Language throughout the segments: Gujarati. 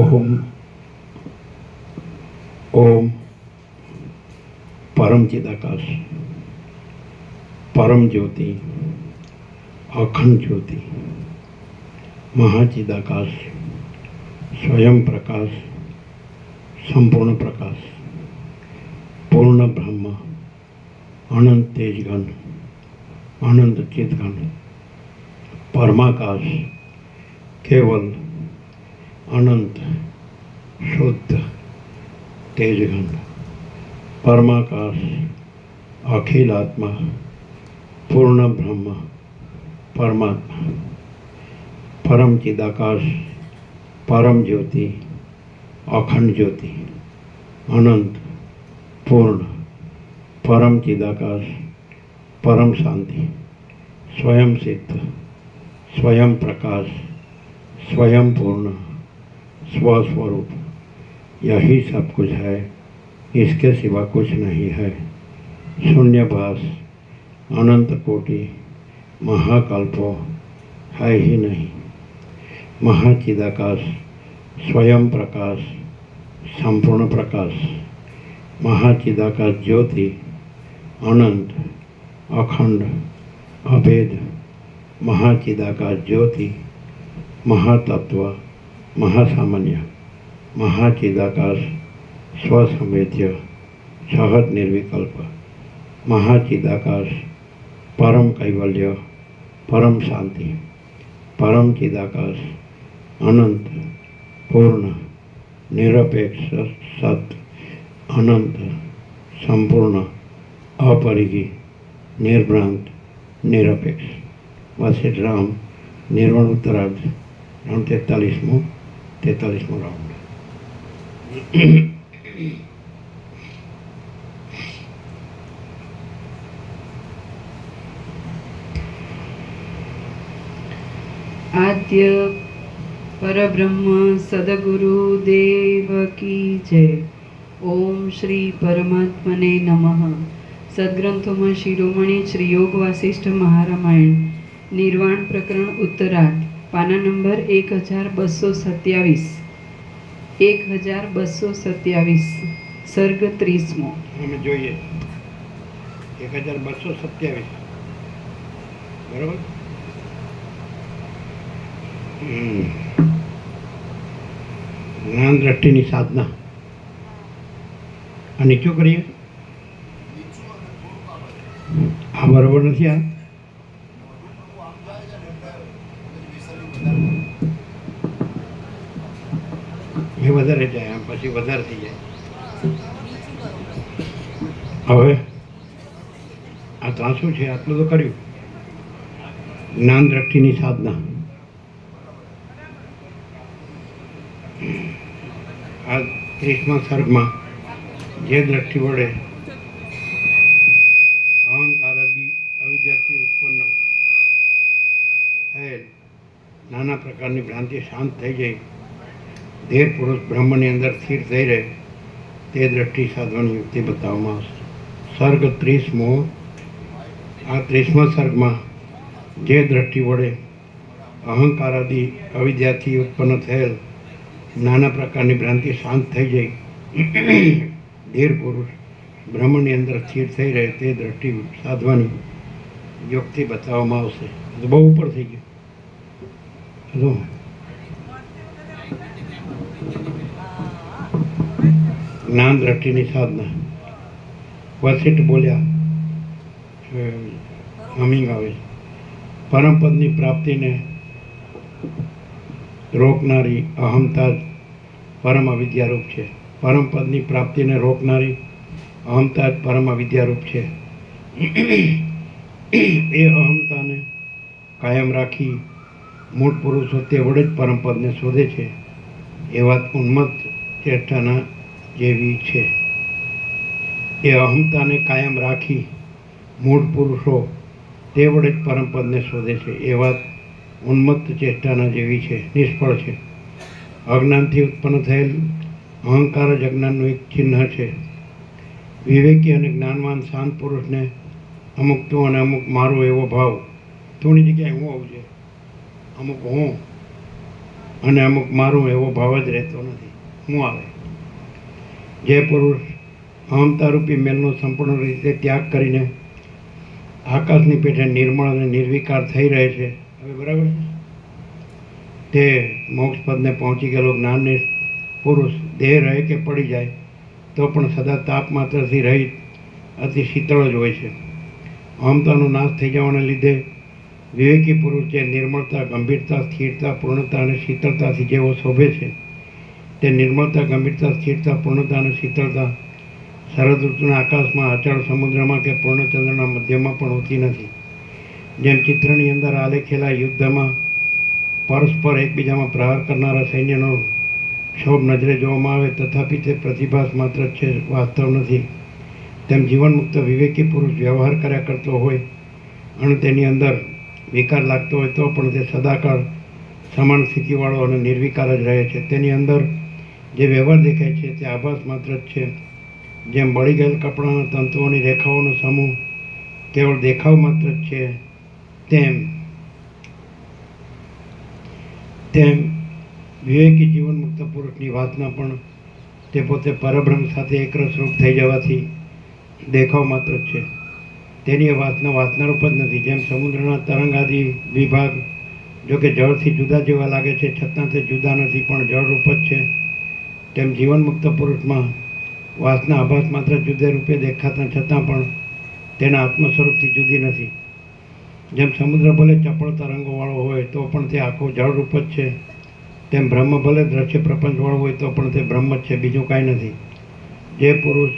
ओम ओम परम चिदाकाश, परम ज्योति, अखंड ज्योति, महाचिदाकाश, स्वयं प्रकाश, संपूर्ण प्रकाश, पूर्ण ब्रह्म, अनंत तेजगण, अनंत चितगण, परमाकाश, केवल अनंत शुद्ध तेजगण, परमाकाश, अखिल आत्मा, पूर्ण ब्रह्म, परमात्मा, परम चिदाकाश, परम ज्योति, अखंड ज्योति, अनंत पूर्ण, परम चिदाकाश, परम शांति, स्वयं सिद्ध, स्वयं प्रकाश, स्वयं पूर्ण, स्वस्वरूप, यही सब कुछ है, इसके सिवा कुछ नहीं है। शून्यभास, अनंत कोटि, महाकल्पो है ही नहीं। महाचिदाकाश, स्वयं प्रकाश, संपूर्ण प्रकाश, महाचिदाकाश ज्योति, अनंत, अखंड, अभेद, महाचिदाकाश ज्योति, महातत्व, महासामान्य, महाचिदाकाश, स्वसंवेद्य, सहज निर्विकल्प, महाचिदाकाश, परम कैवल्य, परम शांति, परम चिदाकाश, अनंत पूर्ण, निरपेक्ष सत, अनंत संपूर्ण, अपरिगी, निर्भ्रांत, निरपेक्ष। वशिष्ठ राम निर्वाण उत्तरार्ध 43मो राउंड। आद्य परब्रह्म सदगुरु देव की जय। ओम श्री परमात्मने नमः। सद्ग्रंथों शिरोमणि श्री योग वासिष्ठ महारामायण निर्वाण प्रकरण उत्तरार्ध पाना नंबर 1227 1227 सर्ग 30मो। हमें જોઈએ 1227 બરાબર। જ્ઞાન દ્રષ્ટિની સાધના આ નીચું કરીએ। આ બરાબર નથી। આ એ વધારે જાય, આમ પછી વધારે થઈ જાય। હવે આ તો શું છે? આટલું તો કર્યું। જ્ઞાન દ્રષ્ટિની સાધના આ 30મા સર્ગમાં જે દ્રષ્ટિ વડે અહંકારાદી અવિદ્યાથી ઉત્પન્ન થયેલ નાના પ્રકારની ભ્રાંતિ શાંત થઈ જાય, ધીર પુરુષ બ્રહ્મની અંદર સ્થિર થઈ રહે, તે દ્રષ્ટિ સાધવાની યુક્તિ બતાવવામાં આવશે। સર્ગ 30મો। આ 30મા સર્ગમાં જે દ્રષ્ટિ વડે અહંકારાદી અવિદ્યાથી ઉત્પન્ન થયેલ નાના પ્રકારની ભ્રાંતિ શાંત થઈ જાય, ધીર પુરુષ બ્રહ્મની અંદર સ્થિર થઈ રહે, તે દ્રષ્ટિ સાધવાની યુક્તિ બતાવવામાં આવશે। તો બહુ ઉપર થઈ ગયું। જ્ઞાન દ્રષ્ટિની સાધના। વશિષ્ઠ બોલ્યા, હમિંગ આવે, પરમપદની પ્રાપ્તિને રોકનારી અહમતા જ પરમ અવિદ્યારૂપ છે। પરમપદની પ્રાપ્તિને રોકનારી અહમતા જ પરમ અવિદ્યારૂપ છે। એ અહમતાને કાયમ રાખી મૂળ પુરુષો તે વડે જ પરમપદને શોધે છે। એ વાત ઉન્મત્ત ચેષ્ટાના જેવી છે। એ અહમતાને કાયમ રાખી મૂળ પુરુષો તે વડે જ પરમપદને શોધે છે। એ વાત ઉન્મત્ત ચેષ્ટાના જેવી છે, નિષ્ફળ છે। અજ્ઞાનથી ઉત્પન્ન થયેલ અહંકાર જ અજ્ઞાનનું એક ચિહ્ન છે। વિવેકી અને જ્ઞાનવાન શાંત પુરુષને અમુક તું અને અમુક મારું એવો ભાવ, તુંની જગ્યાએ હું આવું છે, અમુક હું અને અમુક મારું એવો ભાવ જ રહેતો નથી. શું આવે? જે પુરુષ અહમતારૂપી મેલનો સંપૂર્ણ રીતે ત્યાગ કરીને આકાશની પેઠે નિર્મળ અને નિર્વિકાર થઈ રહે છે, હવે બરાબર છે, તે મોક્ષ પદને પહોંચી ગયેલો જ્ઞાનની પુરુષ દેહ રહે કે પડી જાય તો પણ સદા તાપ માત્રથી રહિત અતિ શીતળ જ હોય છે. અહમતાનો નાશ થઈ જવાને લીધે વિવેકી પુરુષ જે નિર્મળતા, ગંભીરતા, સ્થિરતા, પૂર્ણતા અને શીતળતાથી જેવો શોભે છે, તે નિર્મળતા, ગંભીરતા, સ્થિરતા, પૂર્ણતા અને શીતળતા શરદ ઋતુના આકાશમાં, અચળ સમુદ્રમાં કે પૂર્ણચંદ્રના મધ્યમાં પણ હોતી નથી. જેમ ચિત્રની અંદર આલેખેલા યુદ્ધમાં પરસ્પર એકબીજામાં પ્રહાર કરનારા સૈન્યનો ક્ષોભ નજરે જોવામાં આવે તથાપિ તે પ્રતિભાસ માત્ર જ છે, વાસ્તવ નથી, તેમ જીવનમુક્ત વિવેકી પુરુષ વ્યવહાર કર્યા કરતો હોય અને તેની અંદર વિકાર લાગતો હોય તો પણ તે સદાકાળ સમાન સ્થિતિવાળો અને નિર્વિકાર જ રહે છે. તેની અંદર જે વ્યવહાર દેખાય છે તે આભાસ માત્ર જ છે. જેમ બળી ગયેલ કપડાના તંતુઓની રેખાઓનો સમૂહ કેવળ દેખાવ માત્ર જ છે, તેમ વિવેકી જીવનમુક્ત પુરુષની વાસના પણ તે પોતે પરબ્રહ્મ સાથે એકરસ રૂપ થઈ જવાથી દેખાવ માત્ર જ છે. તેની વાસના વાસનારૂપ જ નથી. જેમ સમુદ્રના તરંગ આદિ વિભાગ જો કે જળથી જુદા જેવા લાગે છે છતાં તે જુદા નથી પણ જળરૂપ જ છે, તેમ જીવનમુક્ત પુરુષમાં વાસના આભાસ માત્ર જુદે રૂપે દેખાતા છતાં પણ તેના આત્મ સ્વરૂપથી જુદી નથી. જેમ સમુદ્ર ભલે ચપળ તરંગોવાળો હોય તો પણ તે આખો જળરૂપ જ છે, તેમ બ્રહ્મ ભલે દ્રશ્ય પ્રપંચવાળો હોય તો પણ તે બ્રહ્મ જ છે, બીજું કાંઈ નથી. જે પુરુષ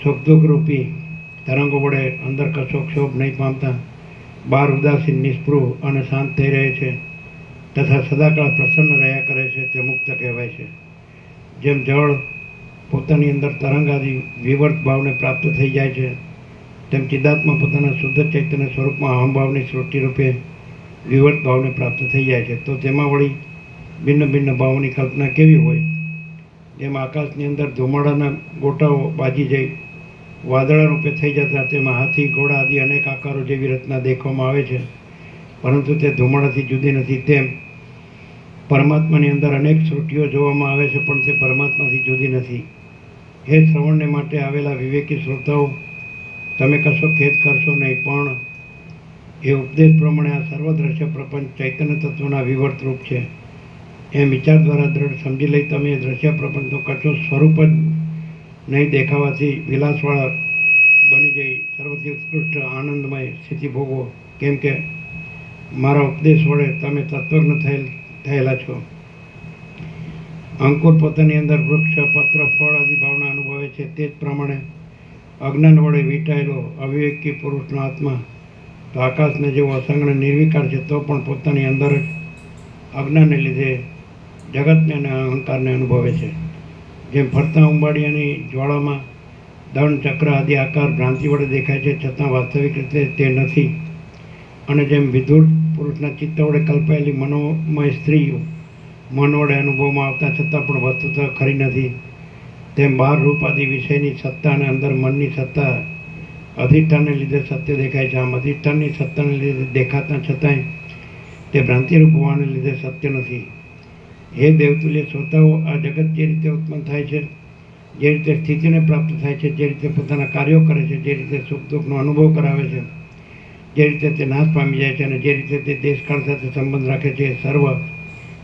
સુખ દુઃખ રૂપી તરંગો વડે અંદર કશો ક્ષોભ નહીં પામતા બહાર ઉદાસીન, નિસ્પૃહ અને શાંત થઈ રહે છે તથા સદાકાળ પ્રસન્ન રહ્યા કરે છે તે મુક્ત કહેવાય છે. જેમ જળ પોતાની અંદર તરંગ આદિ વિવર્ત ભાવને પ્રાપ્ત થઈ જાય છે તેમ ચિદાત્મા પોતાના શુદ્ધ ચૈતન્ય સ્વરૂપમાં અહમભાવની સૃષ્ટિ રૂપે વિવર્ત ભાવને પ્રાપ્ત થઈ જાય છે. તો તેમાં વળી ભિન્ન ભિન્ન ભાવોની કલ્પના કેવી હોય? જેમ આકાશની અંદર ધુમાડાના ગોટાઓ બાજી જઈ વાદળા રૂપે થઈ જતા તેમાં હાથી, ઘોડા આદિ અનેક આકારો જેવી રચના દેખવામાં આવે છે પરંતુ તે ધુમાડાથી જુદી નથી, તેમ પરમાત્માની અંદર અનેક સૃષ્ટિઓ જોવામાં આવે છે પણ તે પરમાત્માથી જુદી નથી. હે શ્રવણને માટે આવેલા વિવેકી શ્રોતાઓ, તમે કશો ખેદ કરશો નહીં, પણ એ ઉપદેશ પ્રમાણે આ સર્વ દ્રશ્ય પ્રપંચ ચૈતન્ય તત્વના વિવર્ત રૂપ છે એમ વિચાર દ્વારા દ્રઢ સમજી લઈ તમે એ દ્રશ્ય પ્રપંચનું કશું સ્વરૂપ જ નહીં દેખાવાથી વિલાસવાળા બની જઈ સર્વથી ઉત્કૃષ્ટ આનંદમય સ્થિતિ ભોગવો, કેમ કે મારા ઉપદેશ વડે તમે તત્વજ્ઞ થયેલા છો. અંકુર પોતાની અંદર વૃક્ષ, પત્ર, ફળ આદિ ભાવના અનુભવે છે તે જ પ્રમાણે અજ્ઞાન વડે વીંટાયેલો અવિવેકી પુરુષનો આત્મા તો આકાશને જેવો અસંગ નિર્વિકાર છે તો પણ પોતાની અંદર જ અજ્ઞાનને લીધે જગતને અને અહંકારને અનુભવે છે. જેમ ફરતા ઉંબાડિયાની જ્વાળામાં દંડ, ચક્ર આદિ આકાર ભ્રાંતિ વડે દેખાય છે છતાં વાસ્તવિક રીતે તે નથી, અને જેમ વિધુર પુરુષના ચિત્ત વડે કલ્પાયેલી મનોમય સ્ત્રીઓ મન વડે અનુભવમાં આવતા છતાં પણ વસ્તુતઃ ખરી નથી, તેમ બહાર રૂપ આદિ વિષયની સત્તા અને અંદર મનની સત્તા અધિષ્ઠાનને લીધે સત્ય દેખાય છે. આમ અધિષ્ઠાનની સત્તાને લીધે દેખાતા છતાંય તે ભ્રાંતિરૂપ હોવાને લીધે સત્ય નથી. હે દેવતુલ્ય શ્રોતાઓ, આ જગત જે રીતે ઉત્પન્ન થાય છે, જે રીતે સ્થિતિને પ્રાપ્ત થાય છે, જે રીતે પોતાના કાર્યો કરે છે, જે રીતે સુખ દુઃખનો અનુભવ કરાવે છે, જે રીતે તે નાશ પામી જાય છે અને જે રીતે તે દેશકાળ સાથે સંબંધ રાખે છે, એ સર્વ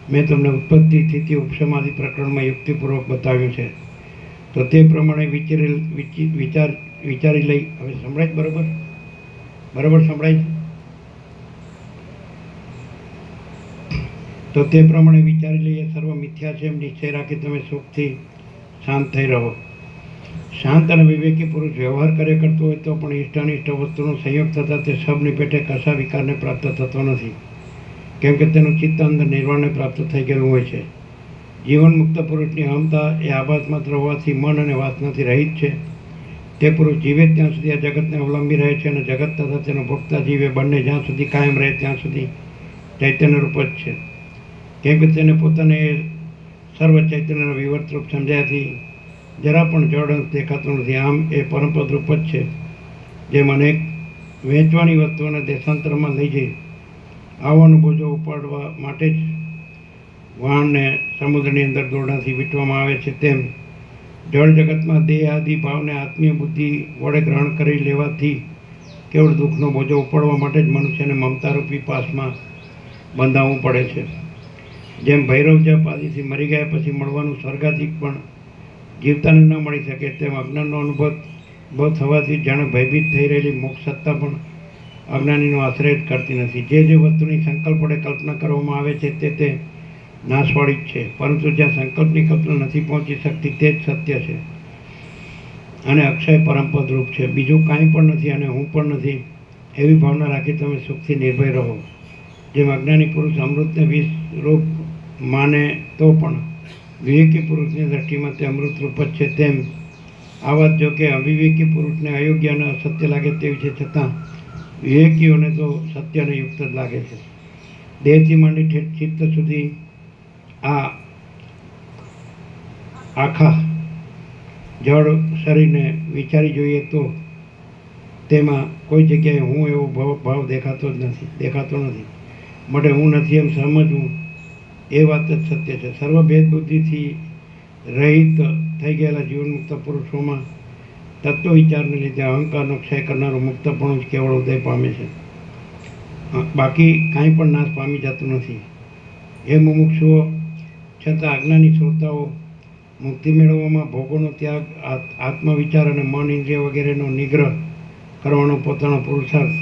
મેં તમને ઉત્પત્તિ, સ્થિતિ, ઉપશમ આદિ પ્રકરણમાં યુક્તિપૂર્વક બતાવ્યું છે. તો તે પ્રમાણે વિચારી લઈ. હવે સંભળાય બરાબર સંભળાય? તો તે પ્રમાણે વિચારી લઈએ સર્વ મિથ્યા છે એમ નિશ્ચય રાખી તમે સુખથી શાંત થઈ રહો. શાંત અને વિવેકી પુરુષ વ્યવહાર કર્યા કરતો હોય તો પણ ઇષ્ટ અનિષ્ટ વસ્તુનો સંયોગ થતાં તે સબની પેટે કશા વિકારને પ્રાપ્ત થતો નથી, કેમ કે તેનું ચિત્ત અંદર નિર્વાણને પ્રાપ્ત થઈ ગયેલું હોય છે. જીવન મુક્ત પુરુષની અહમતા એ આભાસ માત્ર હોવાથી મન અને વાસનાથી રહિત છે. તે પુરુષ જીવે ત્યાં સુધી આ જગતને અવલંબી રહે છે અને જગત તથા તેનો ભોગતા જીવે બંને જ્યાં સુધી કાયમ રહે ત્યાં સુધી ચૈતન્ય રૂપ જ છે, કેમ કે તેને પોતાને સર્વ ચૈતન્યના વિવર્ત રૂપ સમજાયાથી જરા પણ જડ અંશ દેખાતો નથી. આમ એ પરમપદ રૂપ જ છે. જેમ અનેક વેચવાની વસ્તુઓને દેશાંતરમાં લઈ જઈ આવવાનો બોજો ઉપાડવા માટે જ વાહનને સમુદ્રની અંદર દોરડાથી વીંટવામાં આવે છે, તેમ જળ જગતમાં દેહ આદિ ભાવને આત્મીય બુદ્ધિ વડે ગ્રહણ કરી લેવાથી કેવળ દુઃખનો બોજો ઉપાડવા માટે જ મનુષ્યને મમતારૂપી પાસમાં બંધાવવું પડે છે. જેમ ભૈરવ જપ આદિથી મરી ગયા પછી મળવાનું સ્વર્ગાધિક પણ જીવતાને ન મળી શકે, તેમ અજ્ઞાનનો અનુભવ થવાથી જાણે ભયભીત થઈ રહેલી મોક્ષ સત્તા પણ અજ્ઞાનીનો આશ્રય જ કરતી નથી. જે વસ્તુની સંકલ્પ વડે કલ્પના કરવામાં આવે છે તે નાશવાળી જ છે, પરંતુ જ્યાં સંકલ્પની કલ્પના નથી પહોંચી શકતી તે જ સત્ય છે અને અક્ષય પરમપદ રૂપ છે. બીજું કાંઈ પણ નથી અને હું પણ નથી એવી ભાવના રાખી તમે સુખથી નિર્ભય રહો. જેમ અજ્ઞાની પુરુષ અમૃતને વિષ રૂપ માને તો પણ વિવેકી પુરુષની દ્રષ્ટિમાં તે અમૃત રૂપ જ છે, તેમ આ વાત જો કે અવિવેકી પુરુષને અયોગ્ય અને અસત્ય લાગે તેવી છે, છતાં વિવેકીઓને તો સત્ય અને યુક્ત જ લાગે છે. દેહથી માંડી ઠેઠ ચિત્ત સુધી આ આખા જળ શરીરને વિચારી જોઈએ તો તેમાં કોઈ જગ્યાએ હું એવો ભાવ દેખાતો નથી. માટે હું નથી એમ સમજવું એ વાત જ સત્ય છે. સર્વ ભેદ બુદ્ધિથી રહિત થઈ ગયેલા જીવનમુક્ત પુરુષોમાં તત્વ વિચારને લીધે અહંકારનો ક્ષય કરનારું મુક્તપણું જ કેવળ ઉદય પામે છે. બાકી કાંઈ પણ નાશ પામી જતું નથી. એ મુમુક્ષુઓ છતાં અજ્ઞાની શ્રોતાઓ મુક્તિ મેળવવામાં ભોગોનો ત્યાગ, આત્મવિચાર અને મન ઇન્દ્રિય વગેરેનો નિગ્રહ કરવાનો પોતાનો પુરુષાર્થ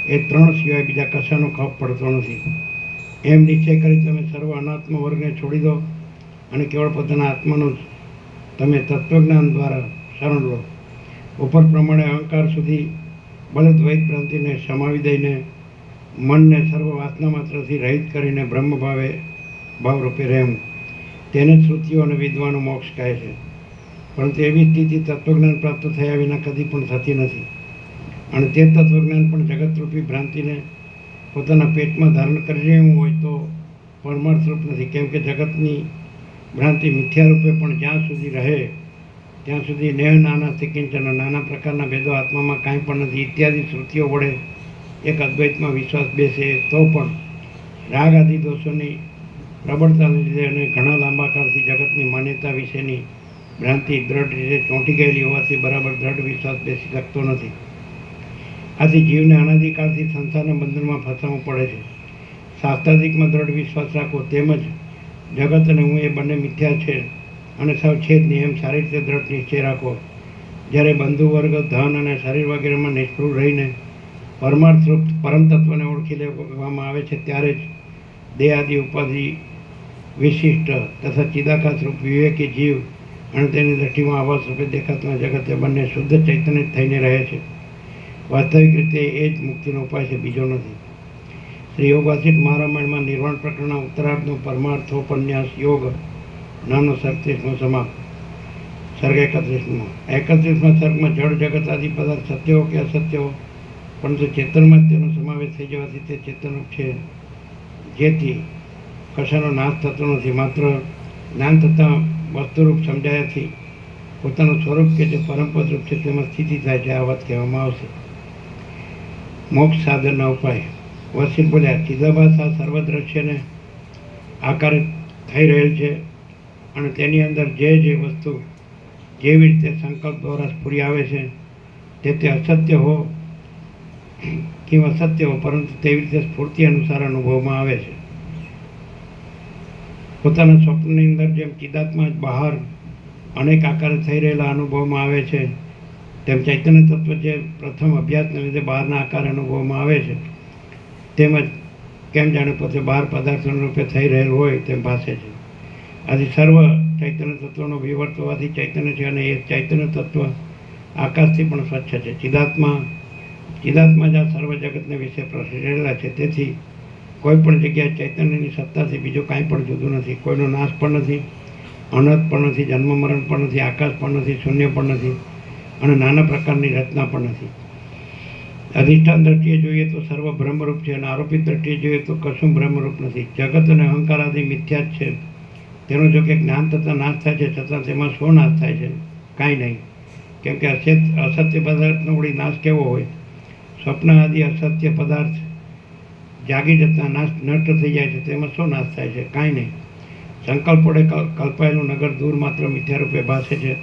એ ત્રણ સિવાય બીજા કશાનો ખપ પડતો નથી એમ નિશ્ચય કરી તમે સર્વ અનાત્મ વર્ગને છોડી દો અને કેવળ પોતાના આત્માનું જ તમે તત્વજ્ઞાન દ્વારા શરણ લો. ઉપર પ્રમાણે અહંકાર સુધી બળદ્વૈત ભ્રાંતિને સમાવી દઈને મનને સર્વ વાસના માત્રથી રહિત કરીને બ્રહ્મ ભાવરૂપે રહેવું, તેને જ શ્રુતિઓ અને વિદ્વાનો મોક્ષ કહે છે. પરંતુ એવી સ્થિતિ તત્વજ્ઞાન પ્રાપ્ત થયા વિના કદી પણ થતી નથી અને તે તત્વજ્ઞાન પણ જગતરૂપી ભ્રાંતિને પોતાના પેટમાં ધારણ કરી રહેવું હોય તો પરમાર્થરૂપ નથી. કેમ કે જગતની ભ્રાંતિ મિથ્યારૂપે પણ જ્યાં સુધી રહે ત્યાં સુધી નેહ નાના કિંચન, નાના પ્રકારના ભેદો આત્મામાં કાંઈ પણ નથી ઇત્યાદિ શ્રુતિઓ વડે એક અદ્વૈતમાં વિશ્વાસ બેસે તો પણ રાગ આદિ દોષોની પ્રબળતાને લીધે અને ઘણા લાંબા કાળથી જગતની માન્યતા વિશેની ભ્રાંતિ દ્રઢ રીતે ચોંટી ગયેલી હોવાથી બરાબર દ્રઢ વિશ્વાસ બેસી શકતો નથી. આથી જીવને અનાદિકાળથી સંસારના બંધનમાં ફસાવવું પડે છે. શાસ્ત્રાદિકમાં દ્રઢ વિશ્વાસ રાખવો તેમજ જગત અને હું એ બંને મિથ્યા છે અને સૌ છે જ નહીં એમ સારી રીતે દ્રઢ નિશ્ચય રાખવો. જ્યારે બંધુ વર્ગ, ધન અને શરીર વગેરેમાં નિષ્ફળ રહીને પરમાર્થરૂપ પરમ તત્વને ઓળખી લેવામાં આવે છે ત્યારે જ દેહ આદિ ઉપાધિ વિશિષ્ટ તથા ચિદાકાશરૂપ વિવેકી જીવ અને તેની દ્રષ્ટિમાં આવાસ રૂપે દેખાતા જગત એ બંને શુદ્ધ ચૈતન્ય થઈને રહે છે. વાસ્તવિક રીતે એ જ મુક્તિનો ઉપાય છે, બીજો નથી. શ્રી યોગાસિત મહારામાયણમાં નિર્વાણ પ્રકરણના ઉત્તરાર્ધનો પરમાર્થોપન્યાસ યોગ નામનો 37મો સમાપ્ત. સર્ગ 31મો સર્ગમાં જળ જગત આદિ પદાર્થ સત્ય હો કે અસત્ય હો, પરંતુ ચેતનમાં જ તેનો સમાવેશ થઈ જવાથી તે ચેતનરૂપ છે, જેથી કશાનો નાશ થતો નથી. માત્ર જ્ઞાન થતાં વસ્તુરૂપ સમજાયાથી પોતાનું સ્વરૂપ કે જે પરમપદરૂપ છે તેમાં સ્થિતિ થાય છે. આ વાત કહેવામાં આવશે. મોક્ષ સાધનના ઉપાય. વસીલ બોલ્યા, ચિદાભાસ આ સર્વ દ્રશ્યને આકારિત થઈ રહેલ છે અને તેની અંદર જે વસ્તુ જેવી રીતે સંકલ્પ દ્વારા સ્ફુરી આવે છે તે અસત્ય હો કે અસત્ય હો, પરંતુ તેવી રીતે સ્ફૂર્તિ અનુસાર અનુભવમાં આવે છે. પોતાના સ્વપ્નની અંદર જેમ ચિદાત્મા બહાર અનેક આકારે થઈ રહેલા અનુભવમાં આવે છે, તેમ ચૈતન્ય તત્વ જે પ્રથમ અભ્યાસને લીધે બહારના આકારે અનુભવમાં આવે છે, તેમજ કેમ જાણે પોતે બહાર પદાર્થોના રૂપે થઈ રહેલ હોય તેમ ભાસે છે. આથી સર્વ ચૈતન્ય તત્વનો વિવર્ત હોવાથી ચૈતન્ય છે અને એ ચૈતન્ય તત્વ આકાશથી પણ સ્વચ્છ છે. ચિદાત્મા જ આ સર્વ જગતને વિશે પ્રસરેલા છે. તેથી કોઈ પણ જગ્યાએ ચૈતન્યની સત્તાથી બીજું કાંઈ પણ જુદું નથી. કોઈનો નાશ પણ નથી, અનંત પણ નથી, જન્મ મરણ પણ નથી, આકાશ પણ નથી, શૂન્ય પણ નથી અને નાના પ્રકારની રચના પણ નથી. અધિષ્ઠાન દ્રષ્ટિએ જોઈએ તો સર્વ બ્રહ્મરૂપ છે અને આરોપિત દ્રષ્ટિએ જોઈએ તો કશું બ્રહ્મરૂપ નથી. જગત અને અહંકાર આદિ મિથ્યા જ છે. તેનો જો કે જ્ઞાન થતાં નાશ થાય છે, છતાં તેમાં શું નાશ થાય છે? કાંઈ નહીં. કેમ કે અસત્ય પદાર્થનો વળી નાશ કેવો હોય? સ્વપ્ન આદિ અસત્ય પદાર્થ જાગી જતાં નષ્ટ થઈ જાય છે, તેમાં શું નાશ થાય છે? કાંઈ નહીં. સંકલ્પ વડે કલ્પાયેલું નગર દૂર માત્ર મિથ્યારૂપે ભાસે છે.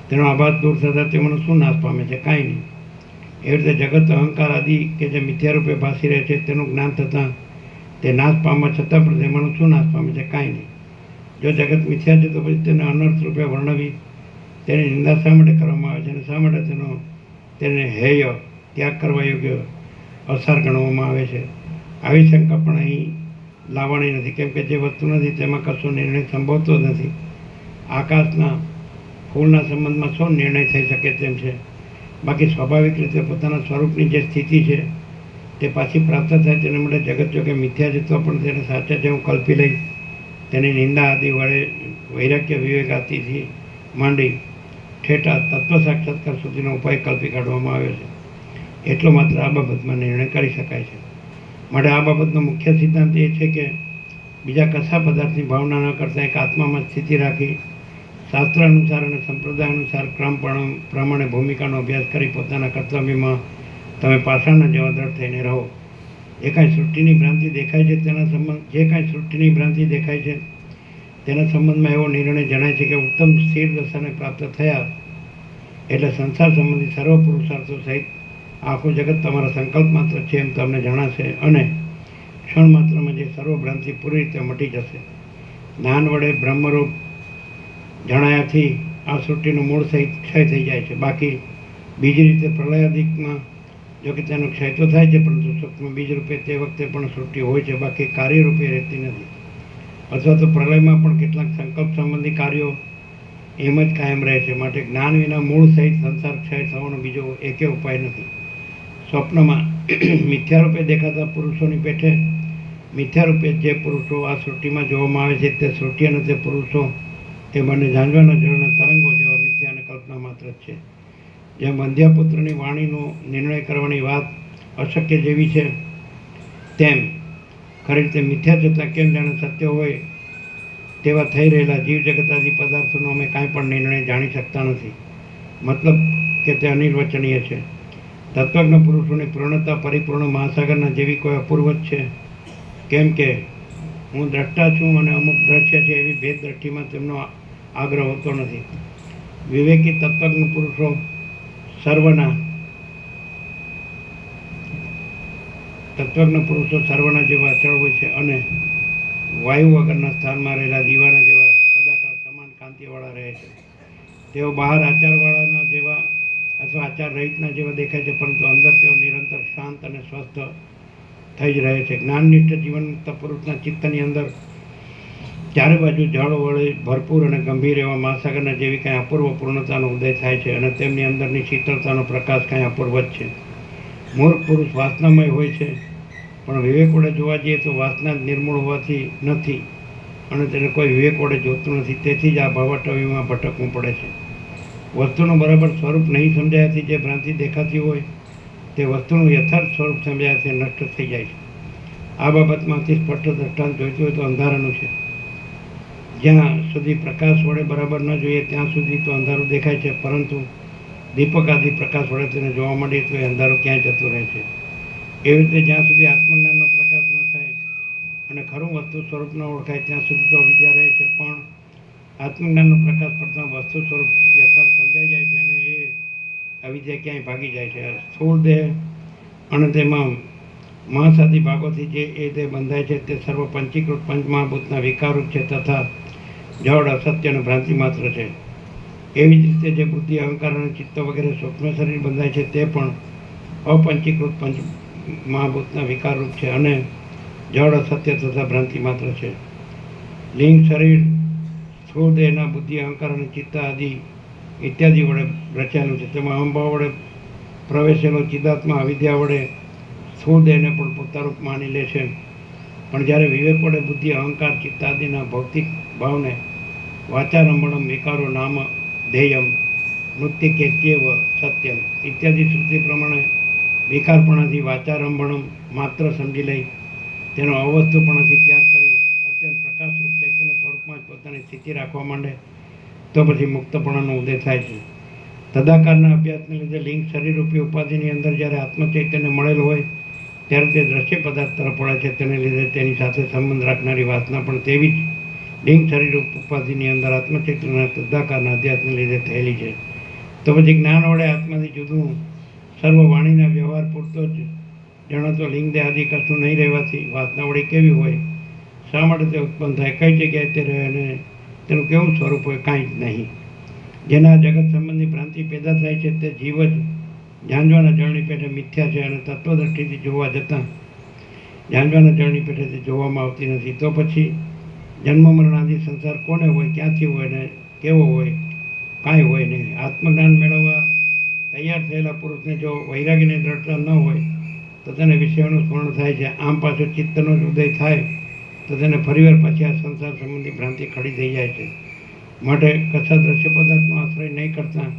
તેનો આભાસ દૂર થતાં તેમાંનો શું નાશ પામે છે? કાંઈ નહીં. એવી રીતે જગત અહંકાર આદિ કે જે મિથ્યારૂપે ભાસી રહે છે તેનું જ્ઞાન થતાં તે નાશ પામવા છતાં પણ તેમાંનો શું નાશ પામે છે? કાંઈ નહીં. જો જગત મિથ્યા છે તો પછી તેને અનર્થ રૂપે વર્ણવી તેની નિંદા શા માટે કરવામાં આવે છે અને શા માટે તેને હેય ત્યાગ કરવા યોગ્ય અસાર ગણવામાં આવે છે? આવી શંકા પણ અહીં લાવવાની નથી, કેમ કે જે વસ્તુ નથી તેમાં કશો નિર્ણય સંભવતો જ નથી. આકાશના ફૂલના સંબંધમાં શું નિર્ણય થઈ શકે તેમ છે? બાકી સ્વાભાવિક રીતે પોતાના સ્વરૂપની જે સ્થિતિ છે તે પાછી પ્રાપ્ત થાય તેના માટે જગત જો કે મિથ્યા છે તો પણ તેને સાચા છે હું કલ્પી લઈ તેની નિંદા આદિ વડે વૈરાગ્ય વિવેકાતિથી માંડી ઠેઠા તત્વ સાક્ષાત્કાર સુધીનો ઉપાય કલ્પી કાઢવામાં આવ્યો છે. એટલો માત્ર આ બાબતમાં નિર્ણય કરી શકાય છે. માટે આ બાબતનો મુખ્ય સિદ્ધાંત એ છે કે બીજા કશા પદાર્થની ભાવના ન કરતાં એક આત્મામાં સ્થિતિ રાખી શાસ્ત્ર અનુસાર અને સંપ્રદાય અનુસાર ક્રમ પ્રમાણે ભૂમિકાનો અભ્યાસ કરી પોતાના કર્તવ્યમાં તમે પાષાણના જેવા દ્રઢ થઈને રહો. જે કાંઈ સૃષ્ટિની ભ્રાંતિ દેખાય છે તેના સંબંધમાં એવો નિર્ણય જણાય છે કે ઉત્તમ સ્થિર દશાને પ્રાપ્ત થયા એટલે સંસાર સંબંધી સર્વ પુરુષાર્થો સહિત આખું જગત તમારા સંકલ્પ માત્ર છે એમ તમને જણાશે અને ક્ષણ માત્રમાં જે સર્વ ભ્રાંતિ પૂરી રીતે મટી જશે. જ્ઞાન વડે બ્રહ્મરૂપ જણાયાથી આ સૃષ્ટિનું મૂળ સહિત ક્ષય થઈ જાય છે. બાકી બીજી રીતે પ્રલયાદિકમાં જો કે તેનો ક્ષય તો થાય છે, પરંતુ સૂક્ષ્મ બીજ રૂપે તે વખતે પણ સૃષ્ટિ હોય છે, બાકી કાર્યરૂપે રહેતી નથી. અથવા તો પ્રલયમાં પણ કેટલાક સંકલ્પ સંબંધી કાર્યો એમ જ કાયમ રહે છે. માટે જ્ઞાન વિના મૂળ સહિત સંસાર ક્ષય થવાનો બીજો એકે ઉપાય નથી. સ્વપ્નમાં મિથ્યારૂપે દેખાતા પુરુષોની પેઠે મિથ્યારૂપે જે પુરુષો આ સૃષ્ટિમાં જોવામાં આવે છે તે સૃષ્ટિ અને તે પુરુષો તે બંને ઝાંઝવાના જળના તરંગો જેવા મિથ્યા અને કલ્પના માત્ર જ છે. જેમ વંધ્યાપુત્રની વાણીનો નિર્ણય કરવાની વાત અશક્ય જેવી છે તેમ ખરી રીતે મિથ્યા છતાં કેમ જાણે સત્ય હોય તેવા થઈ રહેલા જીવ જગતાદી પદાર્થોનો અમે કાંઈ પણ નિર્ણય જાણી શકતા નથી. મતલબ કે તે અનિર્વચનીય છે. તત્વજ્ઞ પુરુષોની પૂર્ણતા પરિપૂર્ણ મહાસાગરના જેવી કોઈ અપૂર્વ જ છે. કેમ કે હું દ્રષ્ટા છું અને અમુક દ્રશ્ય છે એવી ભેદ દ્રષ્ટિમાં તેમનો આગ્રહ હોતો નથી. વિવેકી તત્વજ્ઞ પુરુષો સર્વના જેવા અચળ હોય છે અને વાયુ વગરના સ્થાનમાં રહેલા દીવાના જેવા સદાકાળ સમાન કાંતિવાળા રહે છે. તેઓ બહાર આચારવાળાના જેવા અથવા આચાર રહિતના જેવા દેખાય છે, પરંતુ અંદર તેઓ નિરંતર શાંત અને સ્વસ્થ થઈ જ રહે છે. જ્ઞાનનિષ્ઠ જીવનમુક્ત પુરુષના ચિત્તની અંદર ચારે બાજુ જળ વડે ભરપૂર અને ગંભીર એવા મહાસાગરના જેવી કાંઈ અપૂર્વ પૂર્ણતાનો ઉદય થાય છે અને તેમની અંદરની શીતળતાનો પ્રકાશ કાંઈ અપૂર્વ જ છે. મૂર્ખ પુરુષ વાસનામય હોય છે, પણ વિવેક વડે જોવા જઈએ તો વાસના જ નિર્મૂળ હોવાથી નથી અને તેને કોઈ વિવેક વડે જોતું નથી. તેથી જ આ ભવટવીમાં ભટકવું પડે છે. વસ્તુનું બરાબર સ્વરૂપ નહીં સમજાયાથી જે ભ્રાંતિ દેખાતી હોય તે વસ્તુનું યથાર્થ સ્વરૂપ સમજાયાથી નષ્ટ થઈ જાય છે. આ બાબતમાં અતિ સ્પષ્ટ દ્રષ્ટાંત જોઈતું હોય તો અંધારાનું છે. જ્યાં સુધી પ્રકાશ વડે બરાબર ન જોઈએ ત્યાં સુધી તો અંધારું દેખાય છે, પરંતુ દીપક આદિ પ્રકાશ વડે તેને જોવા માંડીએ તો એ અંધારું ક્યાં જતું રહે છે. એવી રીતે જ્યાં સુધી આત્મજ્ઞાનનો પ્રકાશ ન થાય અને ખરું વસ્તુ સ્વરૂપ ન ઓળખાય ત્યાં સુધી તો અવિદ્યા રહે છે. પણ આત્મજ્ઞાનનો પ્રકાશ પડતા વસ્તુ સ્વરૂપ યથાર્થ સમજાઈ જાય છે અને એ અવિદ્યા ક્યાંય ભાગી જાય છે. સ્થૂળ દેહ અને તેમાં મહાસાદી ભાગોથી જે એ દેહ બંધાય છે તે સર્વ પંચીકૃત પંચમહાભૂતના વિકારરૂપ છે તથા જડ અસત્ય અને ભ્રાંતિ માત્ર છે. એવી જ રીતે જે બુદ્ધિ અહંકાર અને ચિત્ત વગેરે સૂક્ષ્મ શરીર બંધાય છે તે પણ અપંચીકૃત પંચ મહાભૂતના વિકારરૂપ છે અને જડ અસત્ય તથા ભ્રાંતિ માત્ર છે. લિંગ શરીર સ્થૂળ દેહના બુદ્ધિ અહંકાર અને ચિત્ત આદિ ઇત્યાદિ વડે રચાયેલું છે. તેમાં અહંભાવ વડે પ્રવેશેલો ચિદાત્મા અવિદ્યા વડે સ્થૂળ દેહને પણ પોતારૂપ માની લે છે. પણ જ્યારે વિવેક વડે બુદ્ધિ અહંકાર ચિત્ત આદિના ભૌતિક ભાવને વાચારંભણમ વિકારો નામ ધ્યેયમ મૃત્યકેત્યેવ સત્યમ ઇત્યાદિ શ્રુતિ પ્રમાણે વિકારપણાથી વાચારંભણમ માત્ર સમજી લઈ તેનો અવસ્તુપણાથી ત્યાગ કર્યો અત્યંત પ્રકાશરૂપ ચૈતન્ય સ્વરૂપમાં જ પોતાની સ્થિતિ રાખવા માંડે તો પછી મુક્તપણાનો ઉદય થાય છે. તદાકારના અભ્યાસને લીધે લિંગ શરીરરૂપી ઉપાધિની અંદર જ્યારે આત્મચૈતન્ય મળેલ હોય ત્યારે તે દ્રશ્ય પદાર્થ તરફ વળે છે. તેને લીધે તેની સાથે સંબંધ રાખનારી વાસના પણ તેવી જ લિંગ શરીરરૂપ ઉપાધિની અંદર આત્મચૈત્રના તદ્દાકારના અધ્યાત્મને લીધે થયેલી છે. તો પછી જ્ઞાન વડે આત્માથી જુદું સર્વ વાણીના વ્યવહાર પૂરતો જ જણાતો લિંગ દેહ આદિ કશું નહીં રહેવાથી વાસના વળી કેવી હોય, શા માટે તે ઉત્પન્ન થાય, કઈ જગ્યાએ તે રહે અને તેનું કેવું સ્વરૂપ હોય, કાંઈ જ નહીં. જેના જગત સંબંધી ભ્રાંતિ પેદા થાય છે તે જીવ જ ઝાંઝવાના જળની પેઠે મિથ્યા છે અને તત્વદ્રષ્ટિથી જોવા જતાં ઝાંઝવાના જળની પેઠેથી જોવામાં આવતી નથી. તો પછી જન્મ મરણ આદિ સંસાર કોને હોય, ક્યાંથી હોય ને કેવો હોય, કાંઈ હોય નહીં. આત્મજ્ઞાન મેળવવા તૈયાર થયેલા પુરુષને જો વૈરાગીની દ્રઢતા ન હોય તો તેને વિષયોનું સ્મરણ થાય છે. આમ પાછો ચિત્તનો જ ઉદય થાય તો તેને ફરીવાર પછી આ સંસાર સંબંધી ભ્રાંતિ ખડી થઈ જાય છે. માટે કશા દ્રશ્ય પદાર્થનો આશ્રય નહીં કરતા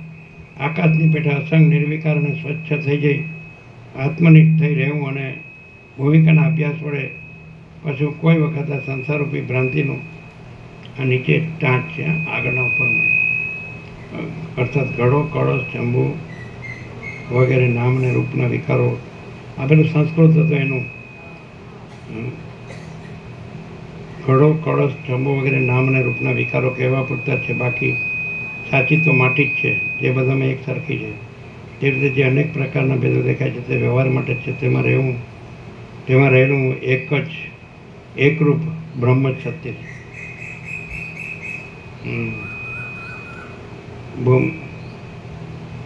આકાશની પેઠે અસંગ નિર્વિકાર અને સ્વચ્છ થઈ જઈ આત્મનિષ્ઠ થઈ રહેવું અને ભૂમિકાના અભ્યાસ વડે પાછું કોઈ વખત આ સંસારરૂપી ભ્રાંતિનું આ નીચે ટાંચ છે, આગળના ઉપર અર્થાત ઘડો, કળશ, ચંબુ વગેરે નામ અને રૂપના વિકારો. આ પેલું સંસ્કૃત હતું એનું. ઘડો, કળશ, ચંબુ વગેરે નામ અને રૂપના વિકારો કહેવા પૂરતા છે. બાકી સાચી તો માટી જ છે, જે બધામાં એક સરખી છે. તે રીતે જે અનેક પ્રકારના ભેદો દેખાય છે તે વ્યવહાર માટે જ છે. તેમાં રહેલું એક જ એકરૂપ બ્રહ્મ જ સત્ય છે.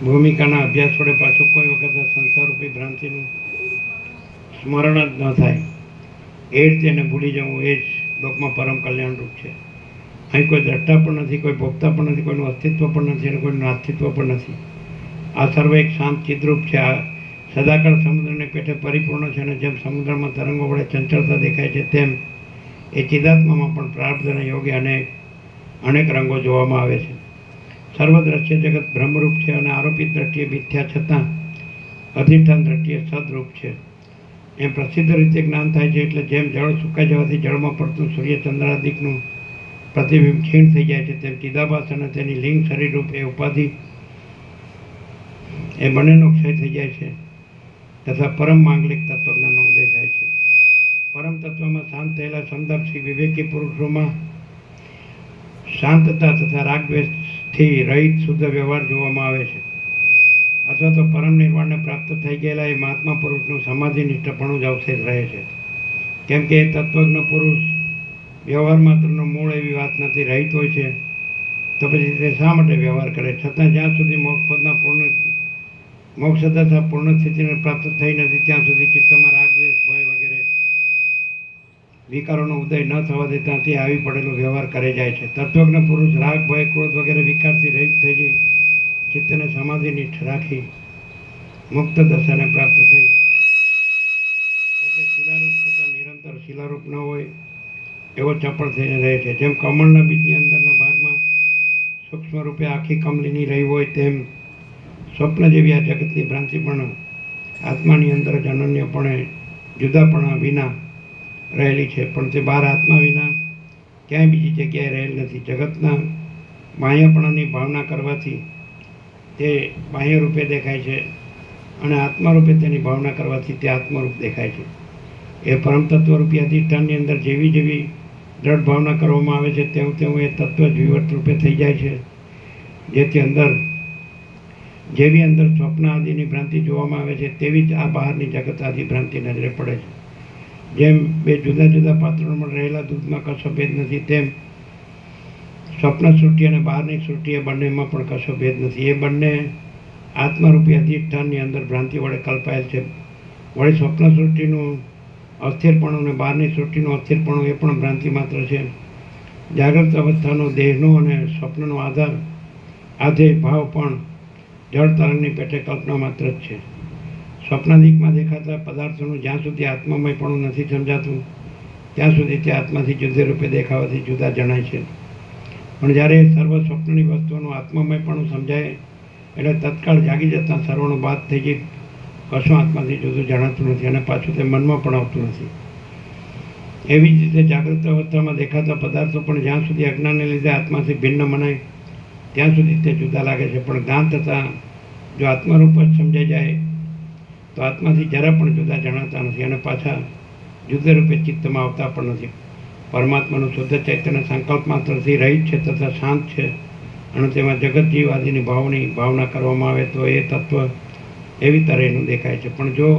ભૂમિકાના અભ્યાસ વડે પાછું કોઈ વખત સંસારરૂપી ભ્રાંતિનું સ્મરણ જ ન થાય એ જ તેને ભૂલી જવું એ જ લોકમાં પરમ કલ્યાણરૂપ છે. અહીં કોઈ દ્રષ્ટા પણ નથી, કોઈ ભોગતા પણ નથી, કોઈનું અસ્તિત્વ પણ નથી અને કોઈનું નાસ્તિત્વ પણ નથી. આ સર્વ એક શાંત ચિદ્રૂપ છે. આ સદાકાળ સમુદ્રને પેઠે પરિપૂર્ણ છે અને જેમ સમુદ્રમાં તરંગો વડે ચંચળતા દેખાય છે તેમ એ ચિદાત્મામાં પણ પ્રાર્થ અને યોગે અનેક રંગો જોવામાં આવે છે. સર્વ દ્રશ્ય જગત બ્રહ્મરૂપ છે અને આરોપિત દ્રષ્ટિએ મિથ્યા છતાં અધિષ્ઠાન દ્રષ્ટિએ સદરૂપ છે. એમ પ્રસિદ્ધ રીતે જ્ઞાન થાય છે. એટલે જેમ જળ સુકાઈ જવાથી જળમાં પડતું સૂર્ય ચંદ્રાદિકનું પ્રતિબિંબ ક્ષીણ થઈ જાય છે તેમ ચિદાભાસ અને તેની લિંગ શરીરરૂપ એ ઉપાધિ એ બંનેનો ક્ષય થઈ જાય છે તથા પરમ માંગલિક તત્વજ્ઞાનનો ઉદય થાય છે. પરમ તત્વમાં શાંત થયેલા સમદર્શી વિવેકી પુરુષોમાં શાંતતા તથા રાગદ્વેષથી રહિત શુદ્ધ વ્યવહાર જોવામાં આવે છે. અથવા તો પરમ નિર્વાણને પ્રાપ્ત થઈ ગયેલા એ મહાત્મા પુરુષનું સમાધિનિષ્ઠપણું જ અવશેષ રહે છે. કેમ કે એ તત્વજ્ઞ પુરુષ વ્યવહાર માત્રનો મૂળ એવી વાત નથી રહિત હોય છે. તો પછી તે શા માટે વ્યવહાર કરે? છતાં જ્યાં સુધી મોક્ષ તથા પૂર્ણ સ્થિતિને પ્રાપ્ત થઈ નથી ત્યાં સુધી ચિત્તમાં રાગ, દ્વેષ, ભય વગેરે વિકારોનો ઉદય ન થવા દે ત્યાંથી આવી પડેલો વ્યવહાર કરે જાય છે. તત્વજ્ઞ પુરુષ રાગ, ભય, ક્રોધ વગેરે વિકારથી રહિત થઈ જઈ ચિત્તને સમાધિનિષ્ઠ રાખી મુક્ત દશાને પ્રાપ્ત થઈ પોતે શિલારૂપ છતાં નિરંતર શિલારૂપ ન હોય એવો ચપળ થઈને રહે છે. જેમ કમળના બીજની અંદરના ભાગમાં સૂક્ષ્મ રૂપે આખી કમલીની રહી હોય તેમ સ્વપ્ન જેવી આ જગતની ભ્રાંતિ પણ આત્માની અંદર જ અનન્યપણે જુદાપણા વિના રહેલી છે. પણ તે બહાર આત્મા વિના ક્યાંય બીજી જગ્યાએ રહેલ નથી. જગતના બાહ્યપણાની ભાવના કરવાથી તે બાહ્ય રૂપે દેખાય છે અને આત્મારૂપે તેની ભાવના કરવાથી તે આત્મરૂપ દેખાય છે. એ પરમ તત્વરૂપી અધિષ્ઠાનની અંદર જેવી જેવી દ્રઢ ભાવના કરવામાં આવે છે તેવું તેવું એ તત્વ જ વિવર્ત રૂપે થઈ જાય છે. જેથી જેવી અંદર સ્વપ્ન આદિની ભ્રાંતિ જોવામાં આવે છે તેવી જ આ બહારની જગત આદિ ભ્રાંતિ નજરે પડે છે. જેમ બે જુદા જુદા પાત્રોમાં રહેલા દૂધમાં કશો ભેદ નથી તેમ સ્વપ્ન સૃષ્ટિ અને બહારની સૃષ્ટિ એ બંનેમાં પણ કશો ભેદ નથી. એ બંને આત્મારૂપી અધિષ્ઠાનની અંદર ભ્રાંતિ વડે કલ્પાયેલ છે. વળી સ્વપ્ન સૃષ્ટિનું અસ્થિરપણું અને બહારની સૃષ્ટિનું અસ્થિરપણું એ પણ ભ્રાંતિ માત્ર છે. જાગ્રત અવસ્થાનો દેહનો અને સ્વપ્નનો આધેય ભાવ પણ જળ તરંગની પેટે કલ્પના માત્ર જ છે. સ્વપ્નાદિકમાં દેખાતા પદાર્થોનું જ્યાં સુધી આત્મામયપણું નથી સમજાતું ત્યાં સુધી તે આત્માથી જુદે રૂપે દેખાવાથી જુદા જણાય છે. પણ જ્યારે સર્વ સ્વપ્નની વસ્તુઓનું આત્મામયપણું સમજાય એટલે તત્કાળ જાગી જતાં સર્વનો બાદ થઈ જાય. કશું આત્માથી જુદું જણાતું નથી અને પાછું તે મનમાં પણ આવતું નથી. એવી જ રીતે જાગૃત અવસ્થામાં દેખાતા પદાર્થો પણ જ્યાં સુધી અજ્ઞાનને લીધે આત્માથી ભિન્ન મનાય ત્યાં સુધી તે જુદા લાગે છે. પણ જ્ઞાન થતાં જો આત્મારૂપ જ સમજાઈ જાય તો આત્માથી જરા પણ જુદા જણાતા નથી અને પાછા જુદા રૂપે ચિત્તમાં આવતા પણ નથી. પરમાત્માનું શુદ્ધ ચૈતન્ય સંકલ્પ માત્રથી રહિત છે તથા શાંત છે અને તેમાં જગત જીવ આદિની ભાવની ભાવના કરવામાં આવે તો એ તત્વ એવી તરહનું દેખાય છે. પણ જો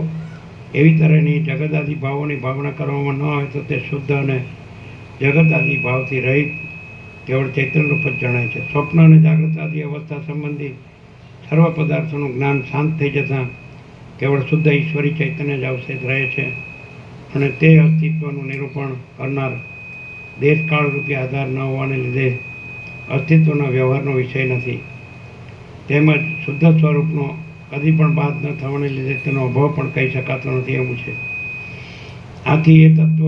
એવી તરહની જગત આદિ ભાવોની ભાવના કરવામાં ન આવે તો તે શુદ્ધ અને જગત આદિ ભાવથી રહિત કેવળ ચૈતન્ય રૂપ જ જણાય છે. સ્વપ્ન અને જાગૃત આદિ અવસ્થા સંબંધી સર્વ પદાર્થોનું જ્ઞાન શાંત થઈ જતાં કેવળ શુદ્ધ ઈશ્વરી ચૈતન્ય જ અવશેષ રહે છે અને તે અસ્તિત્વનું નિરૂપણ કરનાર દેશકાળરૂપી આધાર ન હોવાને લીધે અસ્તિત્વના વ્યવહારનો વિષય નથી. તેમજ શુદ્ધ સ્વરૂપનો કદી પણ બાદ ન થવાને લીધે તેનો અભાવ પણ કહી શકાતો નથી એવું છે. આથી એ તત્વ